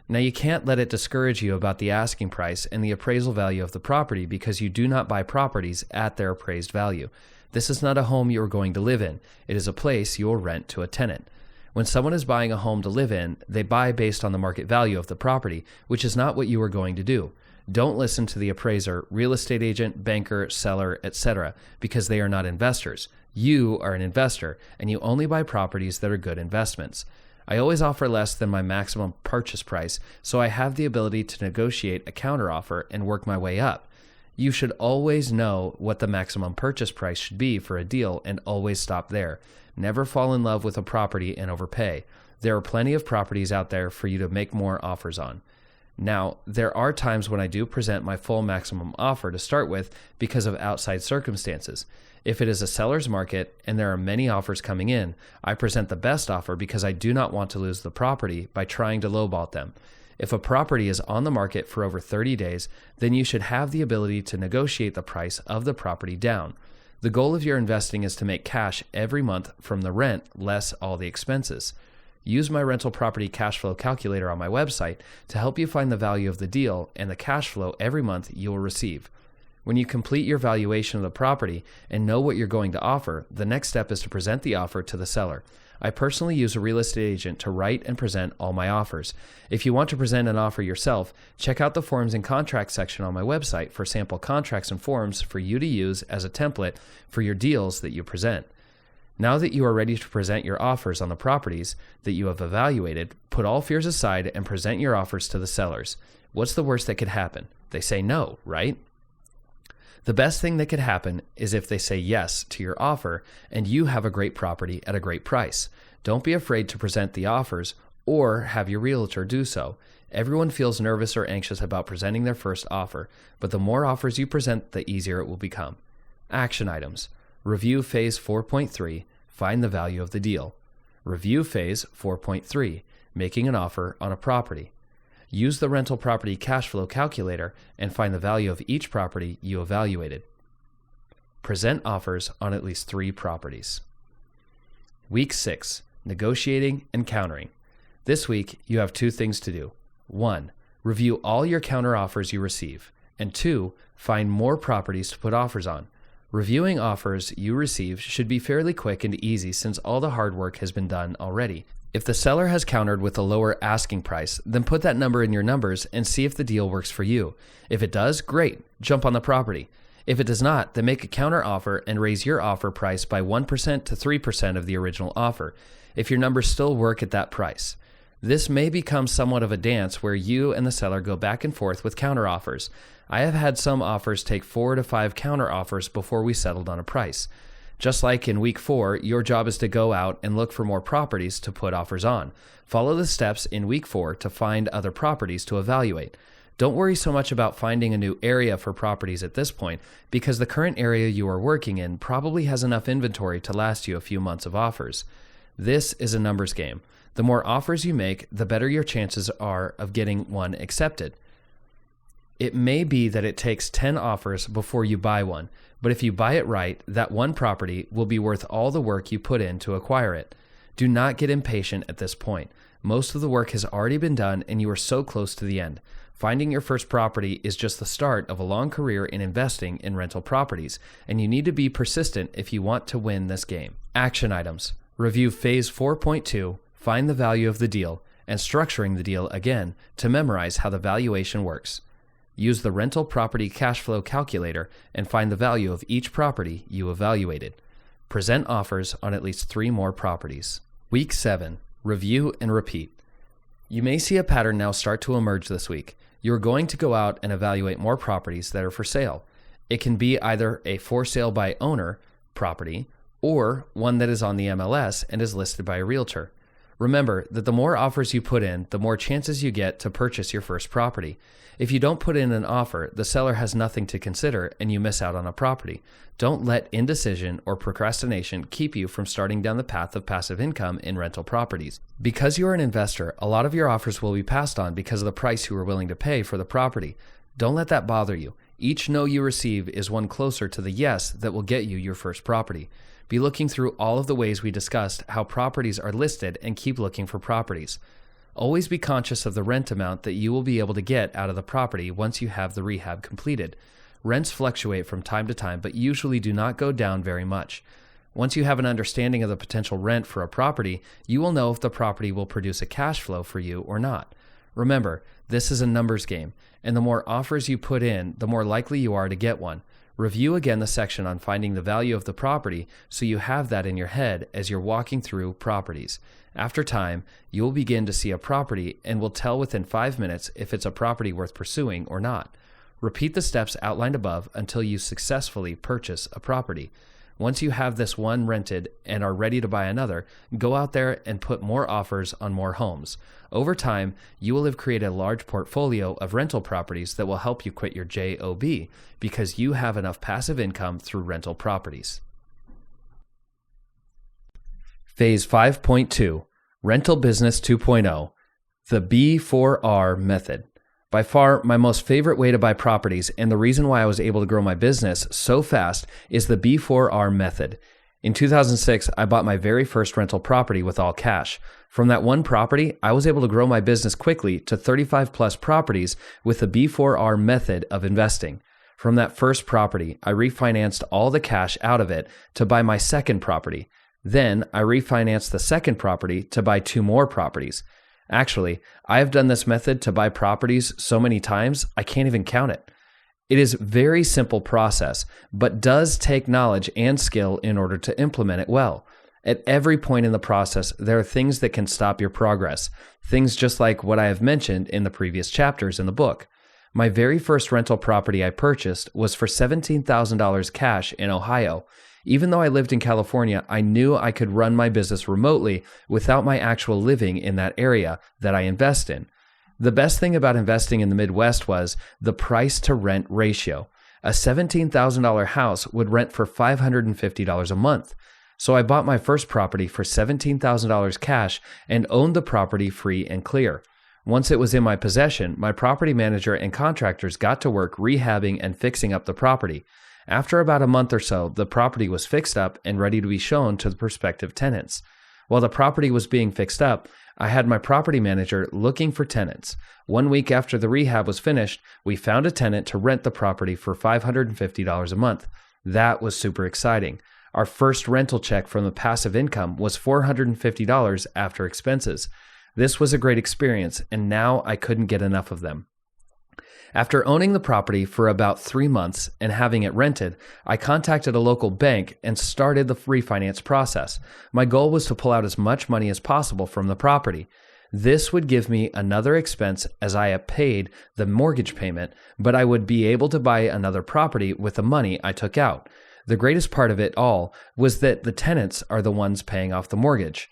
Now, you can't let it discourage you about the asking price and the appraisal value of the property because you do not buy properties at their appraised value. This is not a home you are going to live in. It is a place you will rent to a tenant. When someone is buying a home to live in, they buy based on the market value of the property, which is not what you are going to do. Don't listen to the appraiser, real estate agent, banker, seller, etc., because they are not investors. You are an investor, and you only buy properties that are good investments. I always offer less than my maximum purchase price, so I have the ability to negotiate a counteroffer and work my way up. You should always know what the maximum purchase price should be for a deal and always stop there. Never fall in love with a property and overpay. There are plenty of properties out there for you to make more offers on. Now, there are times when I do present my full maximum offer to start with because of outside circumstances. If it is a seller's market and there are many offers coming in, I present the best offer because I do not want to lose the property by trying to lowball them. If a property is on the market for over 30 days, then you should have the ability to negotiate the price of the property down. The goal of your investing is to make cash every month from the rent less all the expenses. Use my rental property cash flow calculator on my website to help you find the value of the deal and the cash flow every month you will receive. When you complete your valuation of the property and know what you're going to offer, the next step is to present the offer to the seller. I personally use a real estate agent to write and present all my offers. If you want to present an offer yourself, check out the forms and contracts section on my website for sample contracts and forms for you to use as a template for your deals that you present. Now that you are ready to present your offers on the properties that you have evaluated, put all fears aside and present your offers to the sellers. What's the worst that could happen? They say no, right? The best thing that could happen is if they say yes to your offer and you have a great property at a great price. Don't be afraid to present the offers or have your realtor do so. Everyone feels nervous or anxious about presenting their first offer, but the more offers you present, the easier it will become. Action items. Review Phase 4.3, find the value of the deal. Review Phase 4.3, making an offer on a property. Use the rental property cash flow calculator and find the value of each property you evaluated. Present offers on at least 3 properties. Week 6, negotiating and countering. This week, you have 2 things to do. 1, review all your counter offers you receive. And 2, find more properties to put offers on. Reviewing offers you receive should be fairly quick and easy since all the hard work has been done already. If the seller has countered with a lower asking price, then put that number in your numbers and see if the deal works for you. If it does, great, jump on the property. If it does not, then make a counter offer and raise your offer price by 1% to 3% of the original offer, if your numbers still work at that price. This may become somewhat of a dance where you and the seller go back and forth with counter offers. I have had some offers take 4 to 5 counter offers before we settled on a price. Just like in week 4, your job is to go out and look for more properties to put offers on. Follow the steps in week 4 to find other properties to evaluate. Don't worry so much about finding a new area for properties at this point because the current area you are working in probably has enough inventory to last you a few months of offers. This is a numbers game. The more offers you make, the better your chances are of getting one accepted. It may be that it takes 10 offers before you buy one, but if you buy it right, that one property will be worth all the work you put in to acquire it. Do not get impatient at this point. Most of the work has already been done and you are so close to the end. Finding your first property is just the start of a long career in investing in rental properties, and you need to be persistent if you want to win this game. Action items. Review Phase 4.2, find the value of the deal, and structuring the deal again to memorize how the valuation works. Use the rental property cash flow calculator and find the value of each property you evaluated. Present offers on at least 3 more properties. Week 7, review and repeat. You may see a pattern now start to emerge this week. You're going to go out and evaluate more properties that are for sale. It can be either a for sale by owner property or one that is on the MLS and is listed by a realtor. Remember that the more offers you put in, the more chances you get to purchase your first property. If you don't put in an offer, the seller has nothing to consider and you miss out on a property. Don't let indecision or procrastination keep you from starting down the path of passive income in rental properties. Because you're an investor, a lot of your offers will be passed on because of the price you are willing to pay for the property. Don't let that bother you. Each no you receive is one closer to the yes that will get you your first property. Be looking through all of the ways we discussed how properties are listed and keep looking for properties. Always be conscious of the rent amount that you will be able to get out of the property once you have the rehab completed. Rents fluctuate from time to time, but usually do not go down very much. Once you have an understanding of the potential rent for a property, you will know if the property will produce a cash flow for you or not. Remember, this is a numbers game, and the more offers you put in, the more likely you are to get one. Review again the section on finding the value of the property so you have that in your head as you're walking through properties. After time, you will begin to see a property and will tell within 5 minutes if it's a property worth pursuing or not. Repeat the steps outlined above until you successfully purchase a property. Once you have this one rented and are ready to buy another, go out there and put more offers on more homes. Over time, you will have created a large portfolio of rental properties that will help you quit your job because you have enough passive income through rental properties. Phase 5.2, Rental Business 2.0, the B4R method. By far, my most favorite way to buy properties and the reason why I was able to grow my business so fast is the B4R method. In 2006, I bought my very first rental property with all cash. From that one property, I was able to grow my business quickly to 35 plus properties with the B4R method of investing. From that first property, I refinanced all the cash out of it to buy my second property. Then I refinanced the second property to buy 2 more properties. Actually, I have done this method to buy properties so many times, I can't even count it. It is a very simple process, but does take knowledge and skill in order to implement it well. At every point in the process, there are things that can stop your progress, things just like what I have mentioned in the previous chapters in the book. My very first rental property I purchased was for $17,000 cash in Ohio. Even though I lived in California, I knew I could run my business remotely without my actual living in that area that I invest in. The best thing about investing in the Midwest was the price to rent ratio. A $17,000 house would rent for $550 a month. So I bought my first property for $17,000 cash and owned the property free and clear. Once it was in my possession, my property manager and contractors got to work rehabbing and fixing up the property. After about a month or so, the property was fixed up and ready to be shown to the prospective tenants. While the property was being fixed up, I had my property manager looking for tenants. 1 week after the rehab was finished, we found a tenant to rent the property for $550 a month. That was super exciting. Our first rental check from the passive income was $450 after expenses. This was a great experience, and now I couldn't get enough of them. After owning the property for about 3 months and having it rented, I contacted a local bank and started the refinance process. My goal was to pull out as much money as possible from the property. This would give me another expense as I had paid the mortgage payment, but I would be able to buy another property with the money I took out. The greatest part of it all was that the tenants are the ones paying off the mortgage.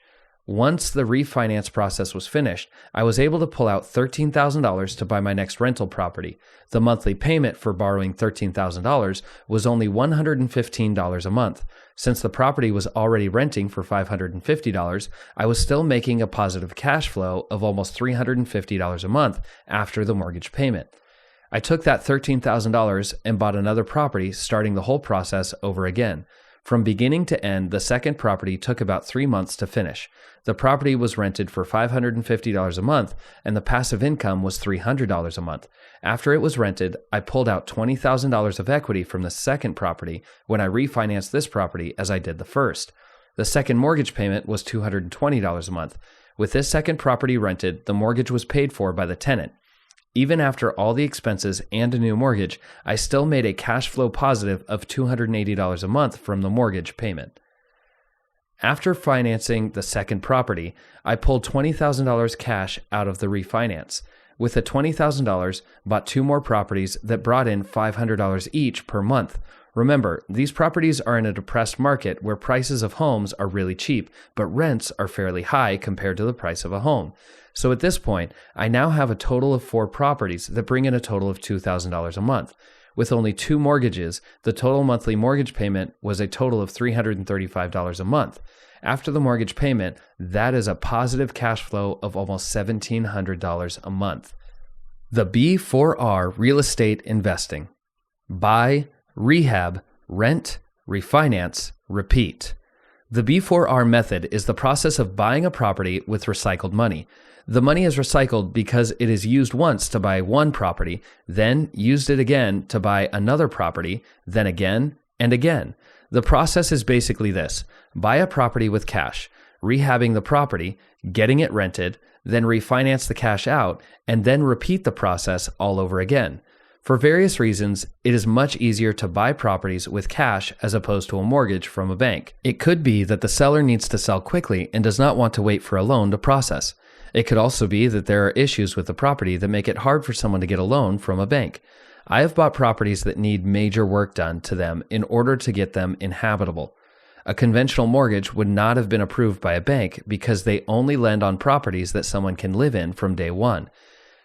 Once the refinance process was finished, I was able to pull out $13,000 to buy my next rental property. The monthly payment for borrowing $13,000 was only $115 a month. Since the property was already renting for $550, I was still making a positive cash flow of almost $350 a month after the mortgage payment. I took that $13,000 and bought another property, starting the whole process over again. From beginning to end, the second property took about 3 months to finish. The property was rented for $550 a month, and the passive income was $300 a month. After it was rented, I pulled out $20,000 of equity from the second property when I refinanced this property as I did the first. The second mortgage payment was $220 a month. With this second property rented, the mortgage was paid for by the tenant. Even after all the expenses and a new mortgage, I still made a cash flow positive of $280 a month from the mortgage payment. After financing the second property, I pulled $20,000 cash out of the refinance. With the $20,000, bought 2 more properties that brought in $500 each per month. Remember, these properties are in a depressed market where prices of homes are really cheap, but rents are fairly high compared to the price of a home. So at this point, I now have a total of 4 properties that bring in a total of $2,000 a month. With only 2 mortgages, the total monthly mortgage payment was a total of $335 a month. After the mortgage payment, that is a positive cash flow of almost $1,700 a month. The B4R real estate investing. Buy, rehab, rent, refinance, repeat. The B4R method is the process of buying a property with recycled money. The money is recycled because it is used once to buy one property, then used it again to buy another property, then again and again. The process is basically this: buy a property with cash, rehabbing the property, getting it rented, then refinance the cash out, and then repeat the process all over again. For various reasons, it is much easier to buy properties with cash as opposed to a mortgage from a bank. It could be that the seller needs to sell quickly and does not want to wait for a loan to process. It could also be that there are issues with the property that make it hard for someone to get a loan from a bank. I have bought properties that need major work done to them in order to get them inhabitable. A conventional mortgage would not have been approved by a bank because they only lend on properties that someone can live in from day one.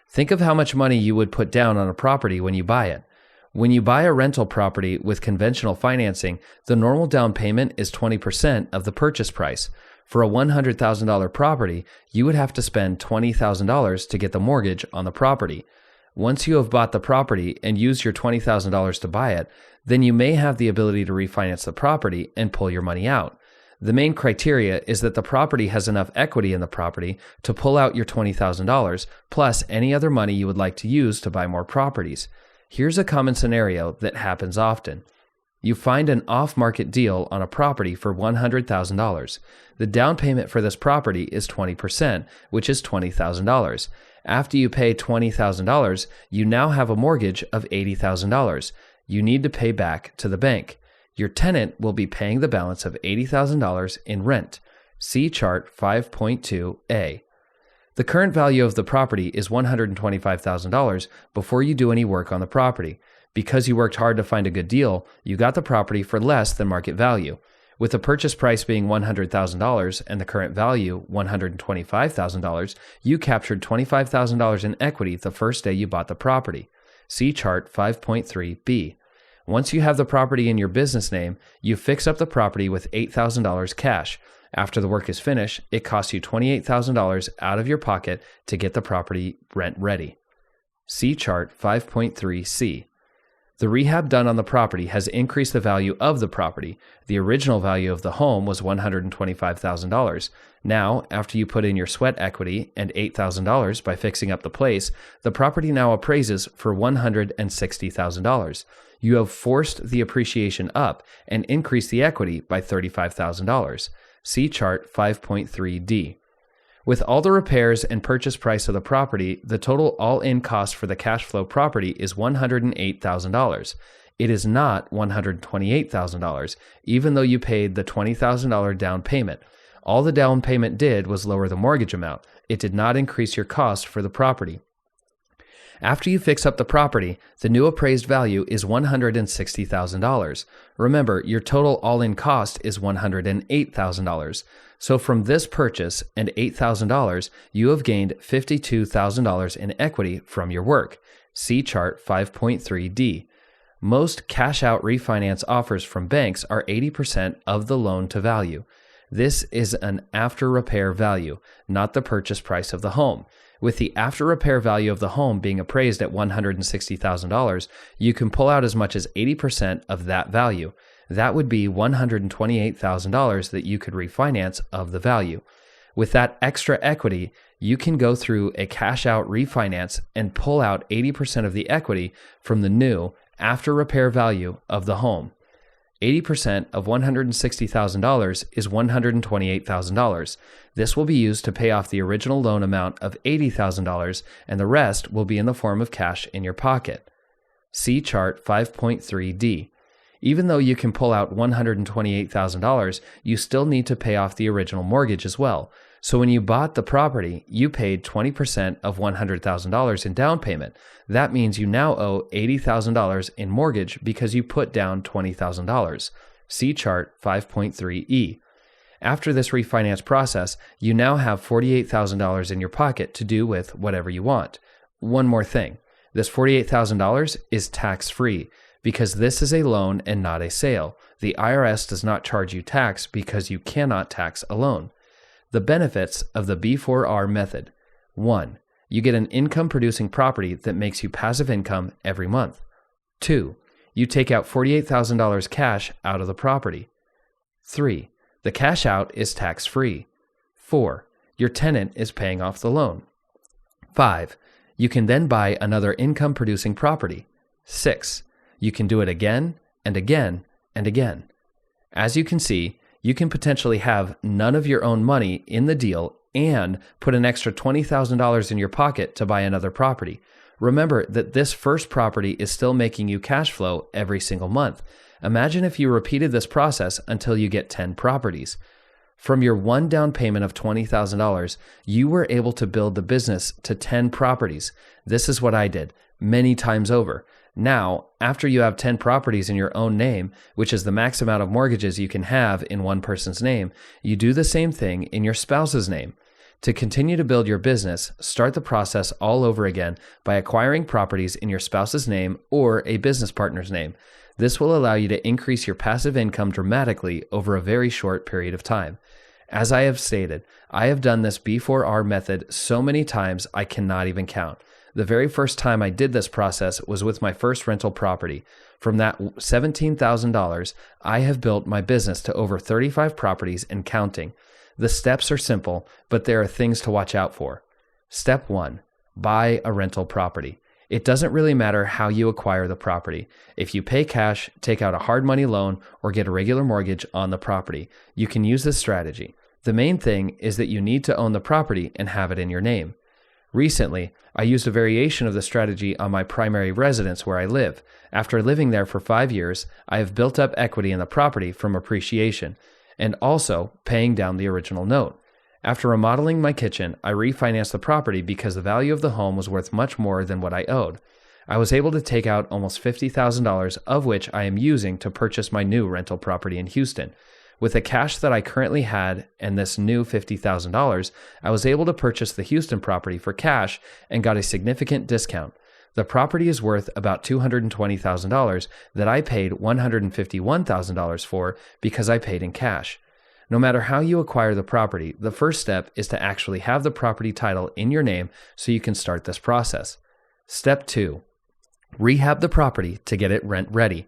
Think of how much money you would put down on a property when you buy it. When you buy a rental property with conventional financing, the normal down payment is 20% of the purchase price. For a $100,000 property, you would have to spend $20,000 to get the mortgage on the property. Once you have bought the property and used your $20,000 to buy it, then you may have the ability to refinance the property and pull your money out. The main criteria is that the property has enough equity in the property to pull out your $20,000 plus any other money you would like to use to buy more properties. Here's a common scenario that happens often. You find an off-market deal on a property for $100,000. The down payment for this property is 20%, which is $20,000. After you pay $20,000, you now have a mortgage of $80,000. You need to pay back to the bank. Your tenant will be paying the balance of $80,000 in rent. See Chart 5.2a. The current value of the property is $125,000 before you do any work on the property. Because you worked hard to find a good deal, you got the property for less than market value. With the purchase price being $100,000 and the current value $125,000, you captured $25,000 in equity the first day you bought the property. See Chart 5.3b. Once you have the property in your business name, you fix up the property with $8,000 cash. After the work is finished, it costs you $28,000 out of your pocket to get the property rent ready. See Chart 5.3c. The rehab done on the property has increased the value of the property. The original value of the home was $125,000. Now, after you put in your sweat equity and $8,000 by fixing up the place, the property now appraises for $160,000. You have forced the appreciation up and increased the equity by $35,000. See chart 5.3D. With all the repairs and purchase price of the property, the total all-in cost for the cash flow property is $108,000. It is not $128,000, even though you paid the $20,000 down payment. All the down payment did was lower the mortgage amount. It did not increase your cost for the property. After you fix up the property, the new appraised value is $160,000. Remember, your total all-in cost is $108,000. So from this purchase and $8,000, you have gained $52,000 in equity from your work. See chart 5.3D. Most cash-out refinance offers from banks are 80% of the loan to value. This is an after-repair value, not the purchase price of the home. With the after-repair value of the home being appraised at $160,000, you can pull out as much as 80% of that value. That would be $128,000 that you could refinance of the value. With that extra equity, you can go through a cash-out refinance and pull out 80% of the equity from the new after-repair value of the home. 80% of $160,000 is $128,000. This will be used to pay off the original loan amount of $80,000, and the rest will be in the form of cash in your pocket. See chart 5.3D. Even though you can pull out $128,000, you still need to pay off the original mortgage as well. So when you bought the property, you paid 20% of $100,000 in down payment. That means you now owe $80,000 in mortgage because you put down $20,000. See chart 5.3E. After this refinance process, you now have $48,000 in your pocket to do with whatever you want. One more thing. This $48,000 is tax-free because this is a loan and not a sale. The IRS does not charge you tax because you cannot tax a loan. The benefits of the B4R method. 1. You get an income-producing property that makes you passive income every month. 2. You take out $48,000 cash out of the property. 3. The cash out is tax-free. 4. Your tenant is paying off the loan. 5. You can then buy another income-producing property. 6. You can do it again and again and again. As you can see, you can potentially have none of your own money in the deal and put an extra $20,000 in your pocket to buy another property. Remember that this first property is still making you cash flow every single month. Imagine if you repeated this process until you get 10 properties. From your one down payment of $20,000, you were able to build the business to 10 properties. This is what I did many times over. Now, after you have 10 properties in your own name, which is the max amount of mortgages you can have in one person's name, you do the same thing in your spouse's name. To continue to build your business, start the process all over again by acquiring properties in your spouse's name or a business partner's name. This will allow you to increase your passive income dramatically over a very short period of time. As I have stated, I have done this B4R method so many times I cannot even count. The very first time I did this process was with my first rental property. From that $17,000, I have built my business to over 35 properties and counting. The steps are simple, but there are things to watch out for. Step 1. Buy a rental property. It doesn't really matter how you acquire the property. If you pay cash, take out a hard money loan, or get a regular mortgage on the property, you can use this strategy. The main thing is that you need to own the property and have it in your name. Recently, I used a variation of the strategy on my primary residence where I live. After living there for 5 years, I have built up equity in the property from appreciation and also paying down the original note. After remodeling my kitchen, I refinanced the property because the value of the home was worth much more than what I owed. I was able to take out almost $50,000, of which I am using to purchase my new rental property in Houston. With the cash that I currently had and this new $50,000, I was able to purchase the Houston property for cash and got a significant discount. The property is worth about $220,000 that I paid $151,000 for because I paid in cash. No matter how you acquire the property, the first step is to actually have the property title in your name so you can start this process. Step 2. Rehab the property to get it rent ready.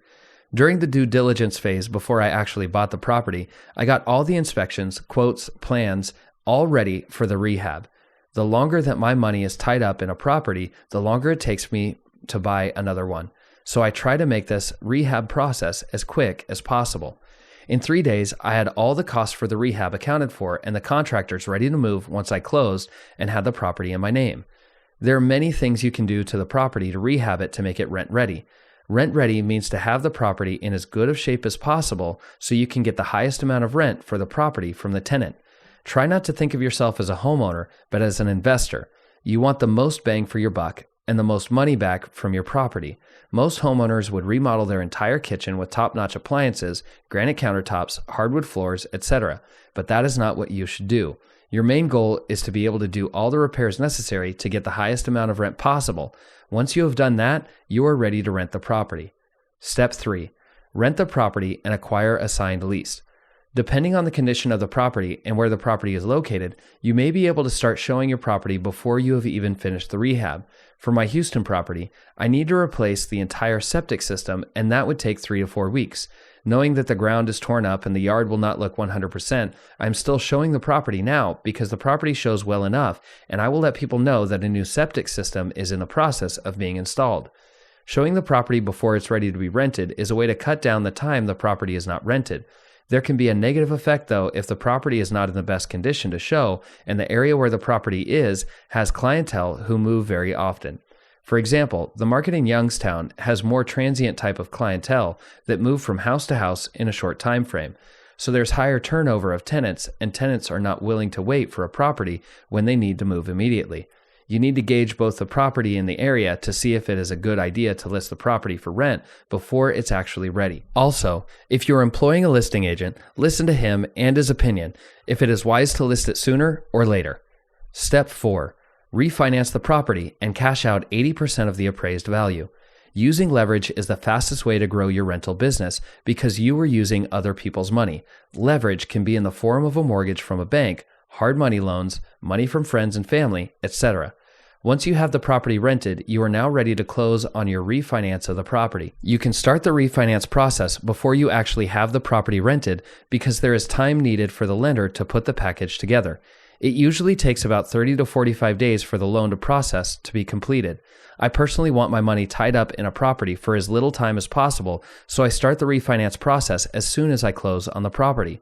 During the due diligence phase before I actually bought the property, I got all the inspections, quotes, plans, all ready for the rehab. The longer that my money is tied up in a property, the longer it takes me to buy another one. So I try to make this rehab process as quick as possible. In 3 days, I had all the costs for the rehab accounted for and the contractors ready to move once I closed and had the property in my name. There are many things you can do to the property to rehab it to make it rent ready. Rent ready means to have the property in as good of shape as possible so you can get the highest amount of rent for the property from the tenant. Try not to think of yourself as a homeowner, but as an investor. You want the most bang for your buck and the most money back from your property. Most homeowners would remodel their entire kitchen with top-notch appliances, granite countertops, hardwood floors, etc. But that is not what you should do. Your main goal is to be able to do all the repairs necessary to get the highest amount of rent possible. Once you have done that, you are ready to rent the property. Step 3. Rent the property and acquire a signed lease. Depending on the condition of the property and where the property is located, you may be able to start showing your property before you have even finished the rehab. For my Houston property, I need to replace the entire septic system, and that would take 3 to 4 weeks. Knowing that the ground is torn up and the yard will not look 100%, I'm still showing the property now because the property shows well enough, and I will let people know that a new septic system is in the process of being installed. Showing the property before it's ready to be rented is a way to cut down the time the property is not rented. There can be a negative effect, though, if the property is not in the best condition to show and the area where the property is has clientele who move very often. For example, the market in Youngstown has more transient type of clientele that move from house to house in a short time frame. So there's higher turnover of tenants, and tenants are not willing to wait for a property when they need to move immediately. You need to gauge both the property and the area to see if it is a good idea to list the property for rent before it's actually ready. Also, if you're employing a listing agent, listen to him and his opinion if it is wise to list it sooner or later. Step 4. Refinance the property and cash out 80% of the appraised value. Using leverage is the fastest way to grow your rental business because you are using other people's money. Leverage can be in the form of a mortgage from a bank, hard money loans, money from friends and family, etc. Once you have the property rented, you are now ready to close on your refinance of the property. You can start the refinance process before you actually have the property rented because there is time needed for the lender to put the package together. It usually takes about 30 to 45 days for the loan to process to be completed. I personally want my money tied up in a property for as little time as possible, so I start the refinance process as soon as I close on the property.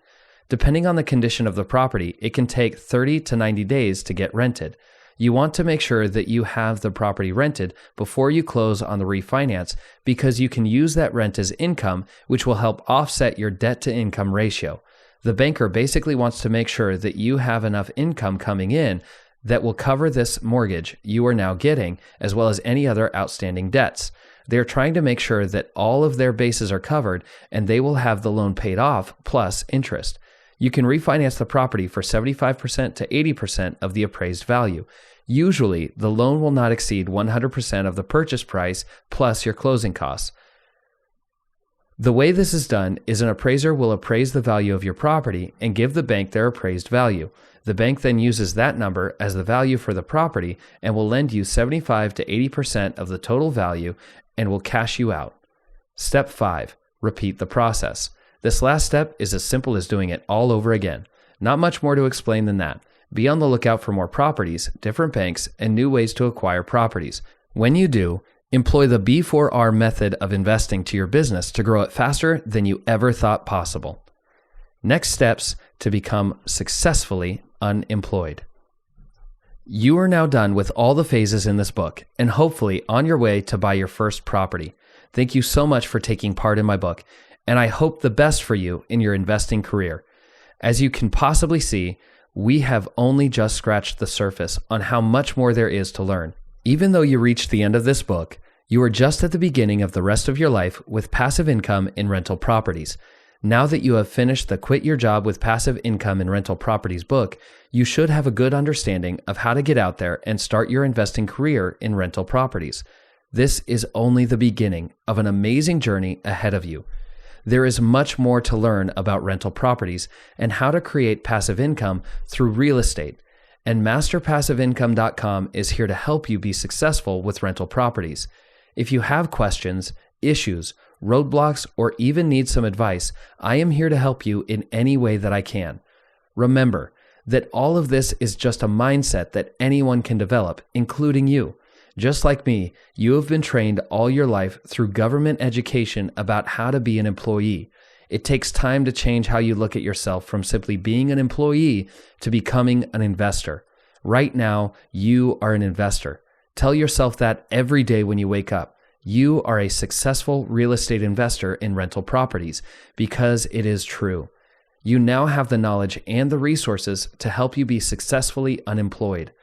Depending on the condition of the property, it can take 30 to 90 days to get rented. You want to make sure that you have the property rented before you close on the refinance because you can use that rent as income, which will help offset your debt-to-income ratio. The banker basically wants to make sure that you have enough income coming in that will cover this mortgage you are now getting, as well as any other outstanding debts. They are trying to make sure that all of their bases are covered and they will have the loan paid off plus interest. You can refinance the property for 75% to 80% of the appraised value. Usually, the loan will not exceed 100% of the purchase price plus your closing costs. The way this is done is an appraiser will appraise the value of your property and give the bank their appraised value. The bank then uses that number as the value for the property and will lend you 75 to 80% of the total value and will cash you out. Step 5. Repeat the process. This last step is as simple as doing it all over again. Not much more to explain than that. Be on the lookout for more properties, different banks, and new ways to acquire properties. When you do, employ the B4R method of investing to your business to grow it faster than you ever thought possible. Next steps to become successfully unemployed. You are now done with all the phases in this book and hopefully on your way to buy your first property. Thank you so much for taking part in my book, and I hope the best for you in your investing career. As you can possibly see, we have only just scratched the surface on how much more there is to learn. Even though you reached the end of this book, you are just at the beginning of the rest of your life with passive income in rental properties. Now that you have finished the Quit Your Job with Passive Income in Rental Properties book, you should have a good understanding of how to get out there and start your investing career in rental properties. This is only the beginning of an amazing journey ahead of you. There is much more to learn about rental properties and how to create passive income through real estate. And masterpassiveincome.com is here to help you be successful with rental properties. If you have questions, issues, roadblocks, or even need some advice, I am here to help you in any way that I can. Remember that all of this is just a mindset that anyone can develop, including you. Just like me, you have been trained all your life through government education about how to be an employee. It takes time to change how you look at yourself from simply being an employee to becoming an investor. Right now, you are an investor. Tell yourself that every day when you wake up. You are a successful real estate investor in rental properties because it is true. You now have the knowledge and the resources to help you be successfully unemployed.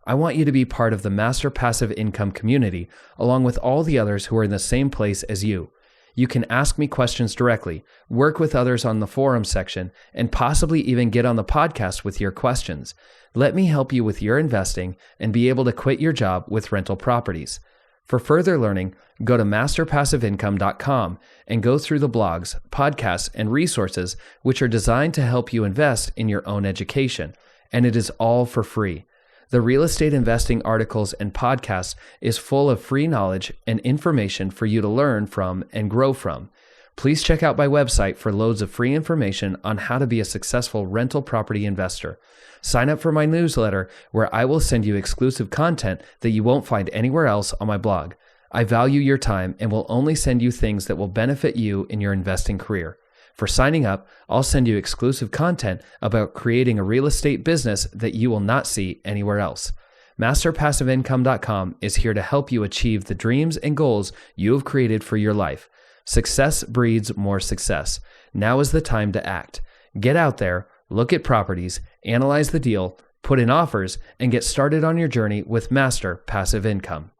I want you to be part of the Master Passive Income community along with all the others who are in the same place as you. You can ask me questions directly, work with others on the forum section, and possibly even get on the podcast with your questions. Let me help you with your investing and be able to quit your job with rental properties. For further learning, go to masterpassiveincome.com and go through the blogs, podcasts, and resources which are designed to help you invest in your own education, and it is all for free. The real estate investing articles and podcasts is full of free knowledge and information for you to learn from and grow from. Please check out my website for loads of free information on how to be a successful rental property investor. Sign up for my newsletter where I will send you exclusive content that you won't find anywhere else on my blog. I value your time and will only send you things that will benefit you in your investing career. For signing up, I'll send you exclusive content about creating a real estate business that you will not see anywhere else. MasterPassiveIncome.com is here to help you achieve the dreams and goals you have created for your life. Success breeds more success. Now is the time to act. Get out there, look at properties, analyze the deal, put in offers, and get started on your journey with Master Passive Income.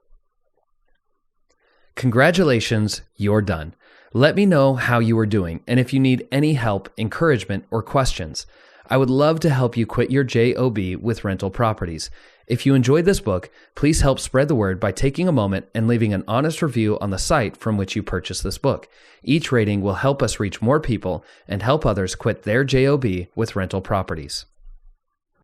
Congratulations, you're done. Let me know how you are doing and if you need any help, encouragement, or questions. I would love to help you quit your job with rental properties. If you enjoyed this book, please help spread the word by taking a moment and leaving an honest review on the site from which you purchased this book. Each rating will help us reach more people and help others quit their job with rental properties.